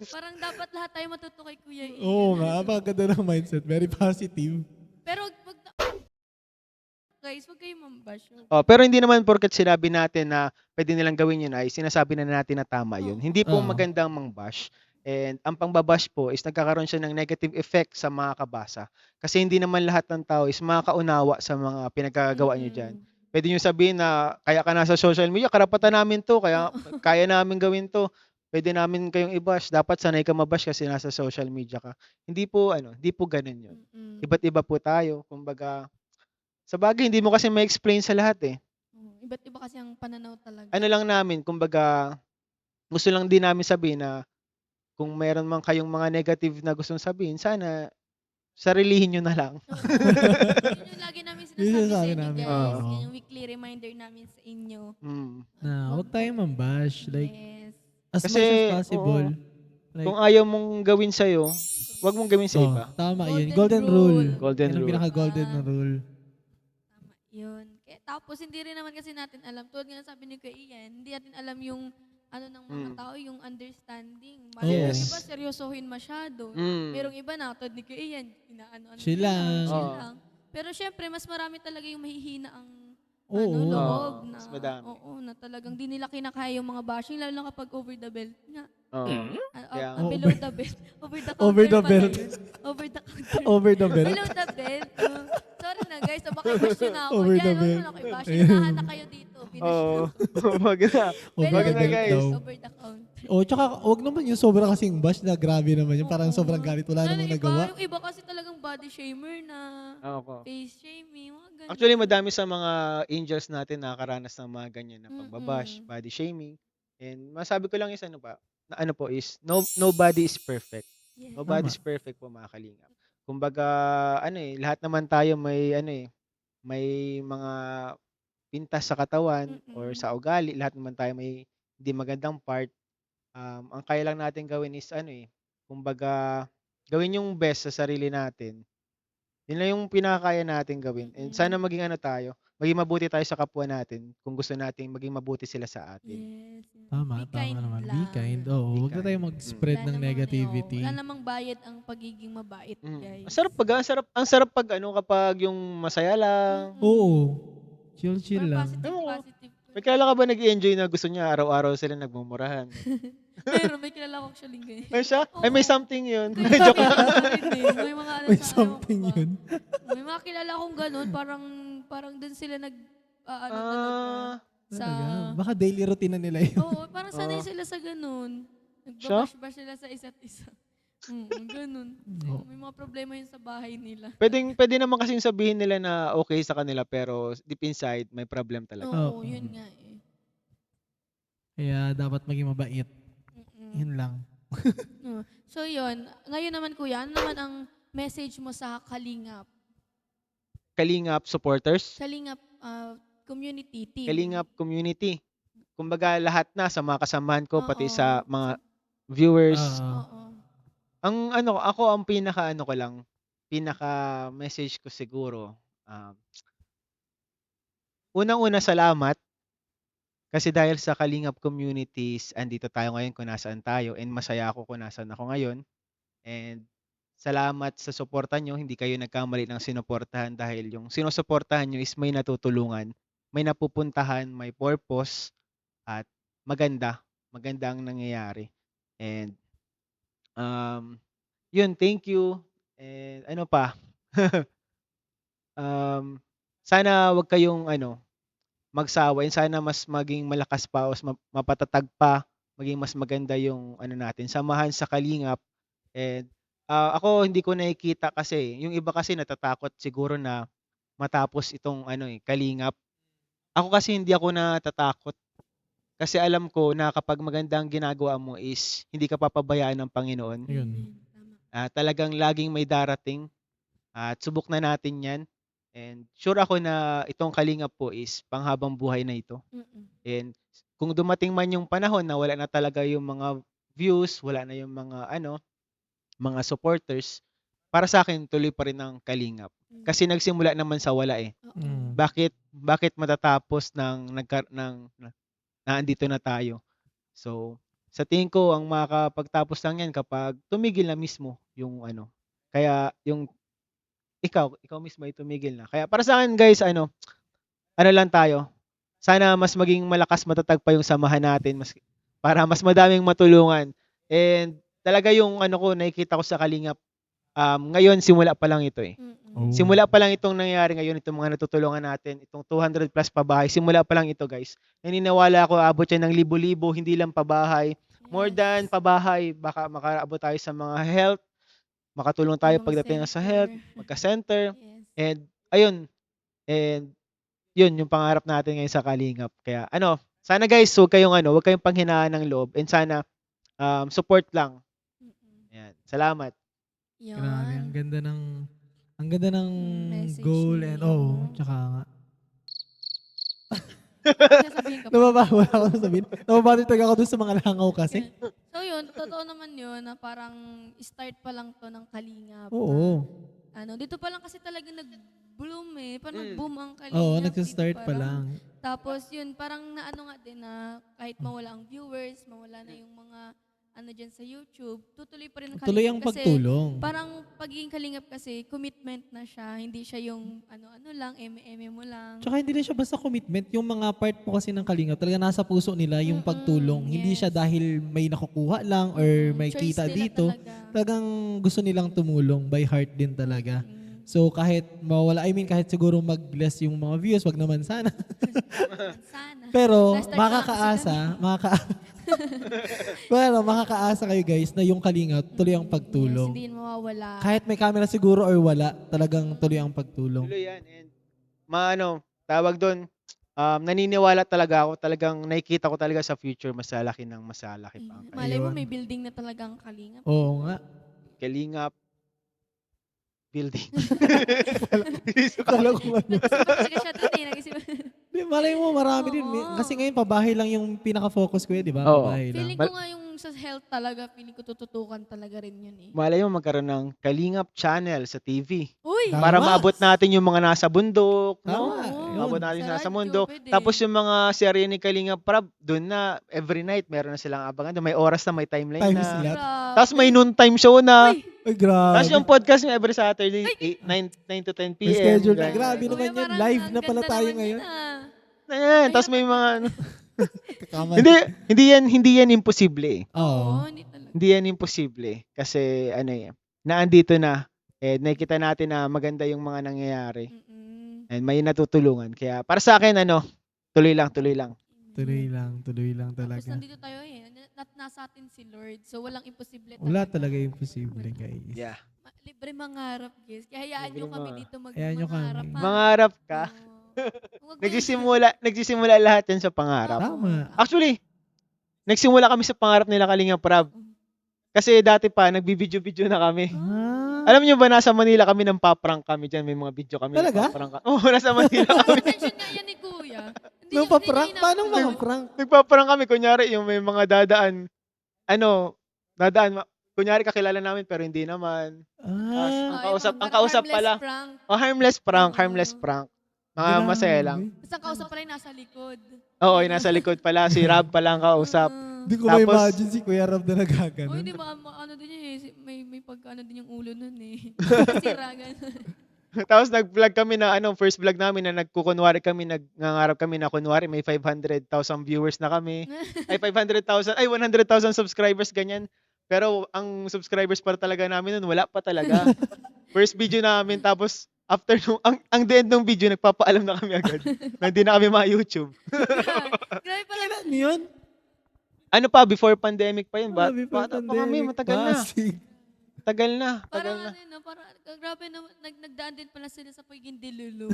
Parang dapat lahat tayo matuto kay Kuya Ian. Oo nga, napakaganda ng mindset. Very positive. Pero guys, wag kayong mambash. Pero hindi naman porket sinabi natin na pwede nilang gawin yun ay sinasabi na natin na tama yun. Hindi po Oo. magandang mang-bash. And ang pangbabash po is nagkakaroon siya ng negative effect sa mga kabasa. Kasi hindi naman lahat ng tao is makakaunawa sa mga pinagkagawa nyo dyan. Pwede nyo sabihin na kaya ka nasa social media, karapatan namin to, kaya namin gawin to. Pwede namin kayong i-bash. Dapat sanay ka mabash kasi nasa social media ka. Hindi po ganun yun. Iba't iba po tayo. Kumbaga, sa bagay, hindi mo kasi ma-explain sa lahat eh. Iba't iba kasi ang pananaw talaga. Ano lang namin, kumbaga, gusto lang din namin sabihin na kung meron man kayong mga negative na gustong sabihin, sana sarilihin nyo na lang. Yun yung lagi namin Yun sinasabi yung sa sabi inyo, namin, guys. oo. Yan yung weekly reminder namin sa inyo. Mm. Na huwag tayong mambash. Like, Yes. as Kasi, much as possible. Like, Kung ayaw mong gawin sa'yo, wag mong gawin sa oh, iba. tama yun. Golden Golden rule. rule. Golden Yan ang rule. pinaka-golden na Ah. rule. Tama, yun. Tapos, hindi rin naman kasi natin alam. Tulad nga sabi ni Kuya Ian, hindi natin alam yung ano ng mga tao, yung understanding. Merong Yes. iba, seryosohin masyado. Mm. Merong iba na, tulad ni Kuya Ian, inaano-ano Chill niya lang. chill Oo. lang. Pero syempre, mas marami talaga yung mahihina ang Oo. loob Oo, na, mas madami. oo, na talagang di nila kinakaya yung mga bashing, lalo na kapag over the belt. Nga, Oo. Kaya nga. below the belt. Over the counter Over the pala belt. yun. Over the counter. Over the belt. Below the belt. Sorry na guys, baka i-bash nyo na ako. Over the Yan, huwag belt. mo na ako i-bash. Hinahan na kayo dito. Binash Oo. nyo. Wag na. Over Wag the na, belt guys. daw. Over the counter. O, tsaka, huwag naman yung sobra kasing bash na grabe naman yun. Parang Oo. sobrang galit. Wala Lalo namang iba, nagawa. yung iba kasi talagang body shamer na Oo. face shaming, mga ganun. Actually, madami sa mga angels natin nakakaranas ng mga ganyan na pagbabash, Mm-mm. body shaming. And masabi ko lang is ano pa, na ano po is, nobody is perfect. Yes. Nobody is perfect po, mga kalingap. Kumbaga, ano lahat naman tayo may may mga pintas sa katawan or Mm-mm. sa ugali, lahat naman tayo may hindi magandang part. Ang kaya lang natin gawin is kumbaga, gawin yung best sa sarili natin. Yun lang yung pinakakaya natin gawin. And sana maging maging mabuti tayo sa kapwa natin kung gusto nating maging mabuti sila sa atin. Yes. Tama, Be tama kind naman. Be lang. kind. Oo, Be huwag na kind. tayo mag-spread Wala ng namang negativity. wala namang bayad ang pagiging mabait, guys. Ang sarap pag kapag yung masaya lang. Oo. Or Chill lang. positive, Oo. positive. May kilala ka ba nag-enjoy na gusto niya araw-araw sila nagmumurahan? Pero may kilala ko actually ganyan. Ay siya? Ay may something yun. Kaya Joke kilala lang. ko rin eh. May mga ano May sa something ewan ko ba. yun. May mga kilala kong ganun, parang dun sila ano talaga. Ah, Sa, Talaga. Baka daily routine na nila yun. oo, parang sanay Oo. sila sa ganun. Siya? Nagbabash-bash sila sa isa't isa. Ganun. Oo. May mga problema yun sa bahay nila. pwede naman kasing sabihin nila na okay sa kanila pero deep inside may problem talaga. Oo, Oo. yun nga eh. Kaya dapat maging mabait. Mm-mm. Yun lang. So yun, ngayon naman kuya, ano naman ang message mo sa Kalingap? Kalingap supporters, Kalingap community team. Kalingap community. Kumbaga lahat na sa mga kasamahan ko pati Oo. sa mga viewers. Oo. Ako ang pinaka message ko siguro. Unang-una, salamat kasi dahil sa Kalingap communities andito tayo ngayon kung nasaan tayo, and masaya ako kung nasaan ako ngayon. And salamat sa suporta nyo, hindi kayo nagkamali ng sinuportahan dahil yung sinusuportahan nyo is may natutulungan, may napupuntahan, may purpose, at maganda ang nangyayari. And yun, thank you. And ano pa? Sana wag kayong magsawa, and sana mas maging malakas pa o mapatatag pa, maging mas maganda yung natin, samahan sa Kalingap. And ako hindi ko nakikita kasi yung iba kasi natatakot siguro na matapos itong Kalingap. Ako kasi hindi ako natatakot kasi alam ko na kapag maganda ang ginagawa mo is hindi ka papabayaan ng Panginoon. Yun. Tama. Talagang laging may darating at subok na natin 'yan. And sure ako na itong Kalingap po is panghabang buhay na ito. Mm-mm. And kung dumating man yung panahon na wala na talaga yung mga views, wala na yung mga supporters, para sa akin tuloy pa rin ang Kalingap. Kasi nagsimula naman sa wala eh. Oo. Mm. Bakit matatapos na andito na tayo? So, sa tingin ko ang makakapagtapos lang yan kapag tumigil na mismo yung Kaya yung ikaw mismo ay tumigil na. Kaya para sa akin guys, ano lang tayo. Sana mas maging malakas, matatag pa yung samahan natin para mas madaming matulungan. And talaga yung ko nakikita ko sa Kalingap, ngayon simula pa lang ito eh. Mm-mm. Oh. Simula pa lang itong nangyayari ngayon, itong mga natutulungan natin, itong 200 plus pabahay, simula pa lang ito guys. Naniniwala ako abot yan ng libo-libo, hindi lang pabahay. More than pabahay, baka makaabot tayo sa mga health, makatulong tayo Mga pagdating sa health, center. magka-center, Yes. and ayun, and yun yung pangarap natin ngayon sa Kalingap. Kaya sana guys, huwag kayong panghinaan ng loob, and sana support lang. Mm-mm. Ayan. Salamat. Yun. Grabe, ang ganda ng Ang ganda ng Message goal ni- and tsaka nga. Sasabihin ka pa. Wala ako sabihin. Nababalik talaga ako dun sa mga langaw kasi. So yun, totoo naman yun na parang start pa lang to ng Kalingap. Oo. Dito pa lang kasi talaga nag-bloom eh. Parang Mm. nag-boom ang Kalingap. Oo, dito nagsa-start pa parang- lang. Tapos yun, parang naano nga din na kahit mawala ang viewers, mawala na yung mga dyan sa YouTube, tutuloy pa rin ang Tuloy ang Kalingap. Kasi pagtulong. parang pagiging Kalingap kasi, commitment na siya. Hindi siya yung ano-ano lang, eme-eme mo lang. Tsaka hindi rin siya basta commitment. Yung mga part po kasi ng Kalingap, talaga nasa puso nila yung pagtulong. Hindi yes. siya dahil may nakukuha lang or may Choice kita nila dito. talaga. Talagang gusto nilang tumulong by heart din talaga. Mm. So kahit mawala, kahit siguro mag-bless yung mga views, wag naman sana. Sana. Pero Last time na pero makakaasa kayo guys na yung Kalingap tuloy ang Yes, pagtulong. hindi yan mawawala. Kahit may camera siguro or wala, talagang tuloy ang pagtulong. Tuloy yan. And tawag doon, naniniwala talaga ako, talagang nakikita ko talaga sa future, masalaki ng masalaki pa. ang Malay mo, Ayun. may building na talagang Kalingap. Oo nga. Kalingap building. Kala ko ano. Sige siya ito, nag-isip. Di, malay mo, marami din. Oo. Kasi ngayon, pabahay lang yung pinaka-focus ko di ba? Oo. Pabahay lang. Feeling ko nga yung sa health talaga, feeling ko tututukan talaga rin yun eh. Malay mo magkaroon ng Kalingap channel sa TV. Uy! Tama. Para maabot natin yung mga nasa bundok, Tama. no? Yun. Maabot natin Sa yung nasa radyo, mundo. pwede. Tapos yung mga serye ni Kalingap Prab, doon na every night meron na silang abangan. May oras na, may timeline Time na. slot. Grabe. Tapos may noontime show na. Uy! Ay, grabe. Tapos yung podcast niya every Saturday, 9 to 10 p.m. May schedule na. ganyan. Grabe Kuya, naman yan. parang Live ang na pala ganda tayo naman ngayon. yun, ah. Ayan, tapos may mga Kakaman. hindi yan imposible eh. Oo. Oo, hindi talaga. Hindi yan imposible kasi naandito na nakikita natin na maganda yung mga nangyayari Mm-mm. and may natutulungan. Kaya para sa akin tuloy lang. Tuloy lang Tapos talaga. nandito tayo eh. Nasa atin si Lord. So walang imposible Wala talaga. talaga imposible, guys. Yeah. Libre mangarap, guys. Kaya hayaan Libre nyo kami mga- dito Hayaan nyo kami. mangarap. ha? Mangarap ka. Oo. Huwag Nagsisimula lahat yan sa pangarap. Tama. Actually, nagsimula kami sa pangarap nila Kalingap Prab. Kasi dati pa, nagbibideo-video na kami. Ah, Alam niyo ba, nasa Manila kami nang paprank kami dyan. May mga video kami. Talaga? Oo, nasa Manila kami. Attention nga yan ni Kuya. Hindi nung niya- pa-prank? hindi niya Paano ina-approve. mga prank? Nagpaprank kami. Kunyari, yung may mga kunyari kakilala namin pero hindi naman. Ah, Ay, ang parang kausap harmless pala. prank. Harmless prank. Mga grabe. masaya lang. Basta ang kausap pala yung nasa likod. Oo, yung nasa likod pala. Si Rob pala ang kausap. Hindi ko Tapos- ma-imagine si Kuya Rob na Oh, nagaganon. hindi ano din yun eh. May pagka din yung ulo nun eh. Sira ganun. Tapos nag-vlog kami na first vlog namin na nagkukunwari kami, nagngangarap kami na kunwari may 500,000 viewers na kami. Ay 100,000 subscribers ganyan. Pero ang subscribers pa talaga namin nun wala pa talaga. First video namin tapos after ang the end ng video nagpapaalam na kami agad. Na hindi na kami ma-YouTube. Grabe pala. Kailan yun? Ano pa before pandemic pa yun ba? Before Bata pa kami, pandemic. matagal na. Pasig. Tagal na. Parang parang grabe na nagdaan din pala sila sa pagiging delulu.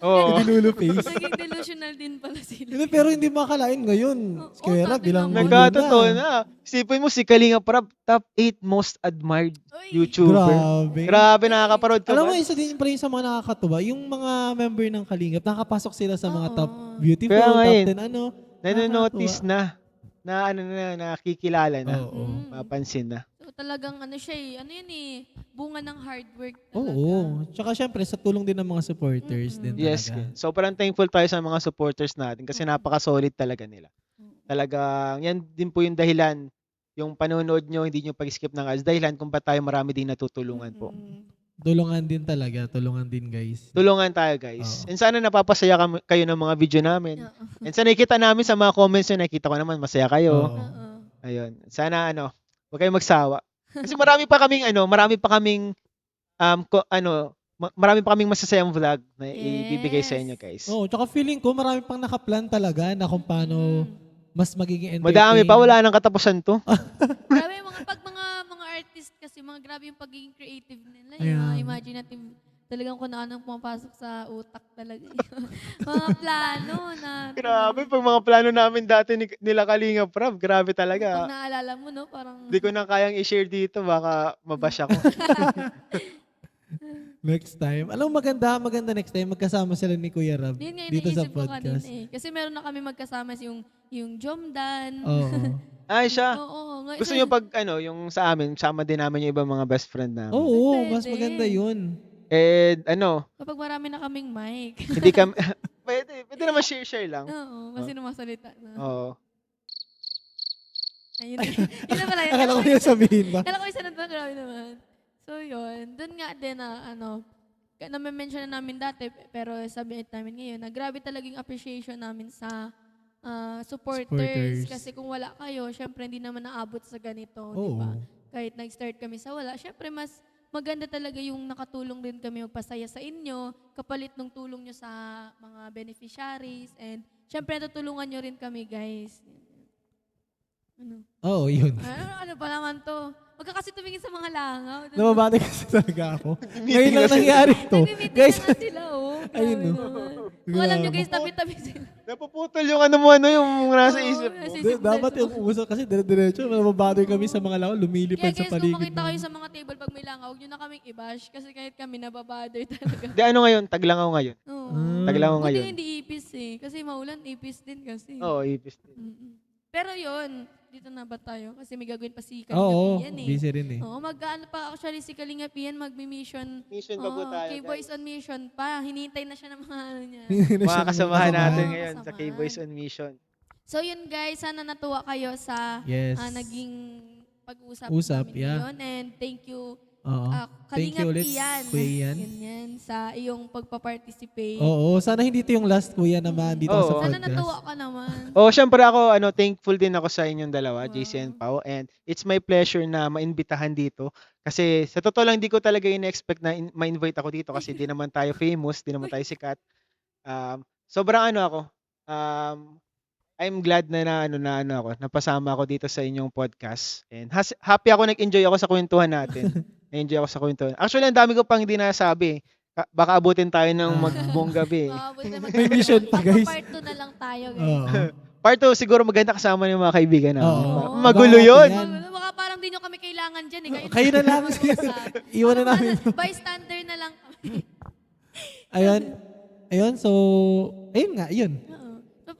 Oo. Lulu face. Naging delusional din pala sila. Hindi, pero hindi makalain ngayon. Si Kuya Rob, dati bilang lang. Nagkatotoo na. Isipin mo si Kalinga Prab, top 8 most admired Uy, YouTuber. Grabe. Grabe, nakakaparod ka Alam mo, ba? isa din pala yung sa mga nakakatuwa, yung mga member ng Kalingap, nakapasok sila sa mga Oo. top beautiful, Kaya nga top yun. 10 ano. Nanonotice na nakikilala na. Oo. Mapansin na. So talagang siya eh. Ano yan eh. Bunga ng hard work talaga. Oo. Tsaka syempre, sa tulong din ng mga supporters din Yes. talaga. Sobrang thankful tayo sa mga supporters natin kasi napaka-solid talaga nila. Talagang yan din po yung dahilan yung panonood nyo, hindi nyo pag-skip ng ads. Dahilan kung ba't tayo marami din natutulungan po. Tulungan din talaga. Tulungan din, guys. Tulungan tayo guys. Oo. And sana napapasaya kayo ng mga video namin. Oo. And sana nakikita namin sa mga comments nyo, nakikita ko naman masaya kayo. Oo. Oo. Ayun. Sana huwag kayong magsawa. Kasi marami pa kaming marami pa kaming masasayang vlog na ibibigay sa inyo guys. Oo, tsaka feeling ko marami pang nakaplan talaga na kung paano mas magiging entertaining. Madami pa, wala nang katapusan to. Grabe mga artist kasi mga grabe yung pagiging creative nila. Yung mga Ayan. imaginative talagang kung anong pumapasok sa utak talaga. Mga plano na Grabe, pag mga plano namin dati nila Kalinga Prab, grabe pag talaga. naalala mo no, parang Hindi ko na kayang i-share dito, baka mabash ako. Next time. Alam mo, maganda next time. Magkasama sila ni Kuya Rab Yun nga yung dito sa naisip ko kanina podcast. Kasi meron na kami magkasama yung Jomdan. Oo. Ay, siya. Oo. Gusto niyo pag yung sa amin, sama din namin yung ibang mga best friend namin. Oo, Ay, mas pwede. maganda yun. And Kapag marami na kaming mic. hindi kami, pwede naman share lang. Oo. Kasi numasalita na. Oo. Ayun. Yun na pala. Yun. Akala ko yung sabihin ba? Kala ko isa na doon. Grabe naman. So, yun. Doon nga din na, na-mention na namin dati, pero sabi namin ngayon, na grabe talagang appreciation namin sa supporters. Supporters. Kasi kung wala kayo, syempre hindi naman naabot sa ganito, di Oo. ba? Kahit nag-start kami sa wala, syempre mas maganda talaga yung nakatulong din kami magpasaya sa inyo, kapalit ng tulong nyo sa mga beneficiaries, and syempre natutulungan nyo rin kami, guys. Ano? Oo, yun. Ano pa naman to? Huwag ka kasi tumingin sa mga langaw. Namabati kasi talaga ako. Ngayon lang nangyari to. Nag-meeting Guys, na nga sila, oh. Ayun, Grabe no. naman. Kung alam nyo, guys, tabi-tabi sila. Napuputol yung yung nasa Oo, isip mo. nasa Di- dapat yung umusap kasi dire-diretso. Namabati kami sa mga lawan. Lumilipad Kaya sa guys, kung paligid. makita kayo namin. sa mga table pag may langaw, huwag nyo na kaming i-bash kasi kahit kami nababother talaga. Di ngayon, taglangaw ngayon. Oo. Taglangaw Buti ngayon. hindi ipis eh. Kasi maulan, ipis din kasi. Oo, ipis. Mm-mm. Pero yun, dito na ba tayo? Kasi may gagawin pa si Oo, Kalingapian eh. busy rin eh. Oo, mag-ano pa actually si Kalingapian, mag-mission. Mission pa po Oo, tayo, K-Boys guys. on mission pa. Hinihintay na siya ng mga ano niya. Mga kasamahan natin Oo, ngayon sa kasamahan. K-Boys on Mission. So yun guys, sana natuwa kayo sa Yes. naging pag-usap Usap, namin yeah. ngayon. And thank you, Oo. Thank you Kalingap ulit, Ian. Kuya Ian. Ganyan, sa iyong pagpa-participate. Oo, sana hindi ito yung last kuya naman dito Oo. sa Sana podcast. natuwa ka naman. Oh, syempre ako thankful din ako sa inyong dalawa, Wow. JC and Pao, and it's my pleasure na maimbitahan dito kasi sa totoo lang di ko talaga in-expect na ma-invite ako dito kasi di naman tayo famous, di naman tayo sikat. Sobrang ako. I'm glad na ako, napasama ako dito sa inyong podcast. And happy ako, nag-enjoy ako sa kwentuhan natin. Na-enjoy ako sa kwentuhan. Actually, ang dami ko pang hindi nasabi. Baka abutin tayo ng magbuong gabi. May mission pa, guys. Part 2 na lang tayo, guys. Oo. Part 2, siguro maganda kasama ng mga kaibigan namin. Oo. Magulo Baka yun. yan. Baka parang di nyo kami kailangan dyan eh. Kayo na lang. Iwan na namin. Bystander na lang kami. Ayun, so, ayun nga, yun. Oo. So,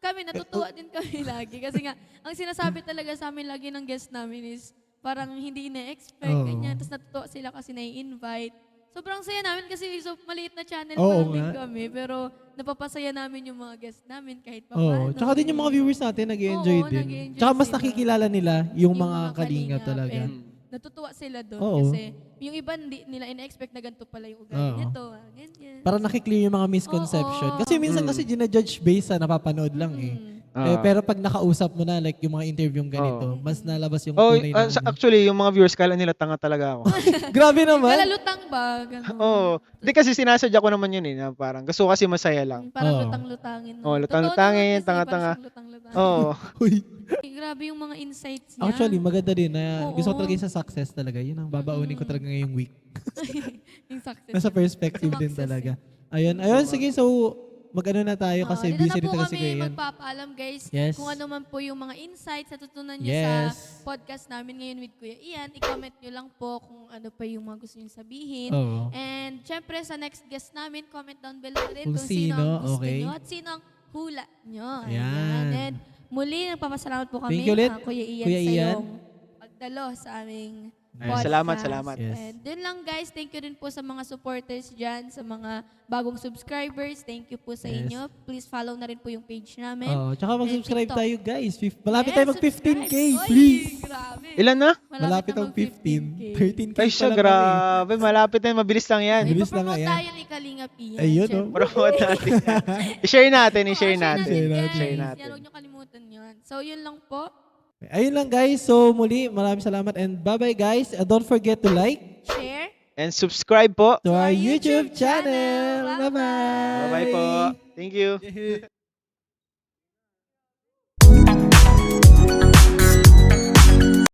kami, natutuwa din kami lagi. Kasi nga, ang sinasabi talaga sa amin lagi ng guest namin is, parang hindi ina-expect, Oo. ganyan. Tapos natutuwa sila kasi nai-invite. Sobrang saya namin kasi maliit na channel pa Oo lang din nga. kami. Pero napapasaya namin yung mga guest namin kahit pa Oo. Tsaka din yung mga viewers natin, nag-enjoy Oo, din. nag-e-enjoy Tsaka mas sila. nakikilala nila yung Yung mga mga kalingap kalingap, talaga. and natutuwa sila doon Oo. kasi yung iba hindi nila ina-expect na ganito pala yung ugali Oo. nito. Ganyan. Para nakiklear yung mga misconception. Oo. Kasi minsan kasi ginajudge based sa napapanood lang eh. Pero pag nakausap mo na, like yung mga interviewing ganito, mas nalabas yung tunay na. Actually, yung mga viewers, kala nila tanga talaga ako. Grabe naman. Kalalutang ba? Ganun. Oo. Hindi kasi sinasadya ko naman yun na parang gusto ko kasi masaya lang. Parang Oo. lutang-lutangin. Oo, Totoo lutang-lutangin, naman kasi, tanga-tanga. parang siyang lutang-lutangin. Oo. Uy. Grabe yung mga insights niya. Actually, maganda din na gusto ko Oo. talaga yung sa success talaga. Yun ang babaunin ko talaga ngayong week. yung success. Nasa perspective din Success talaga. Ayun, sige, so mag-ano na tayo kasi dito busy na rin po talaga si kami Kuya Ian. magpapaalam guys Yes. kung ano man po yung mga insights na tutunan nyo Yes. sa podcast namin ngayon with Kuya Ian. I-comment nyo lang po kung ano pa yung mga gusto nyo sabihin. Oo. And syempre sa next guest namin, comment down below rin Kung kung sino ang sino, gusto okay. nyo at sino ang hula nyo. Ayan. And muli, nagpapasalamat po kami Thank you ulit, Kuya Ian, Kuya sa Ian. iyong pagdalo sa aming podcast. Salamat. Yes. And dun lang guys, thank you rin po sa mga supporters dyan, sa mga bagong subscribers. Thank you po sa Yes. inyo. Please follow na rin po yung page namin. Oo, tsaka mag-subscribe TikTok. tayo guys. Malapit Yes, tayo mag 15K, subscribe. Oy, please. grabe. Ilan na? Malapit na ang mag-15K. 15. 13K Ay pa siya, lang kami. grabe. Malapit na, mabilis lang yan. Bilis lang nga Ipapromote yan. tayo ni Kalinga Pia. Ayun, syempre. Promote natin. I-share natin, i-share Oo, natin. Share guys. natin. Share natin. Yan, huwag nyo kalimutan yun. So, yun lang po. Ayun lang guys. So muli, maraming salamat and bye-bye guys. Don't forget to like Share. And subscribe po. to our YouTube YouTube channel. channel. Bye-bye. Bye-bye po. Thank you.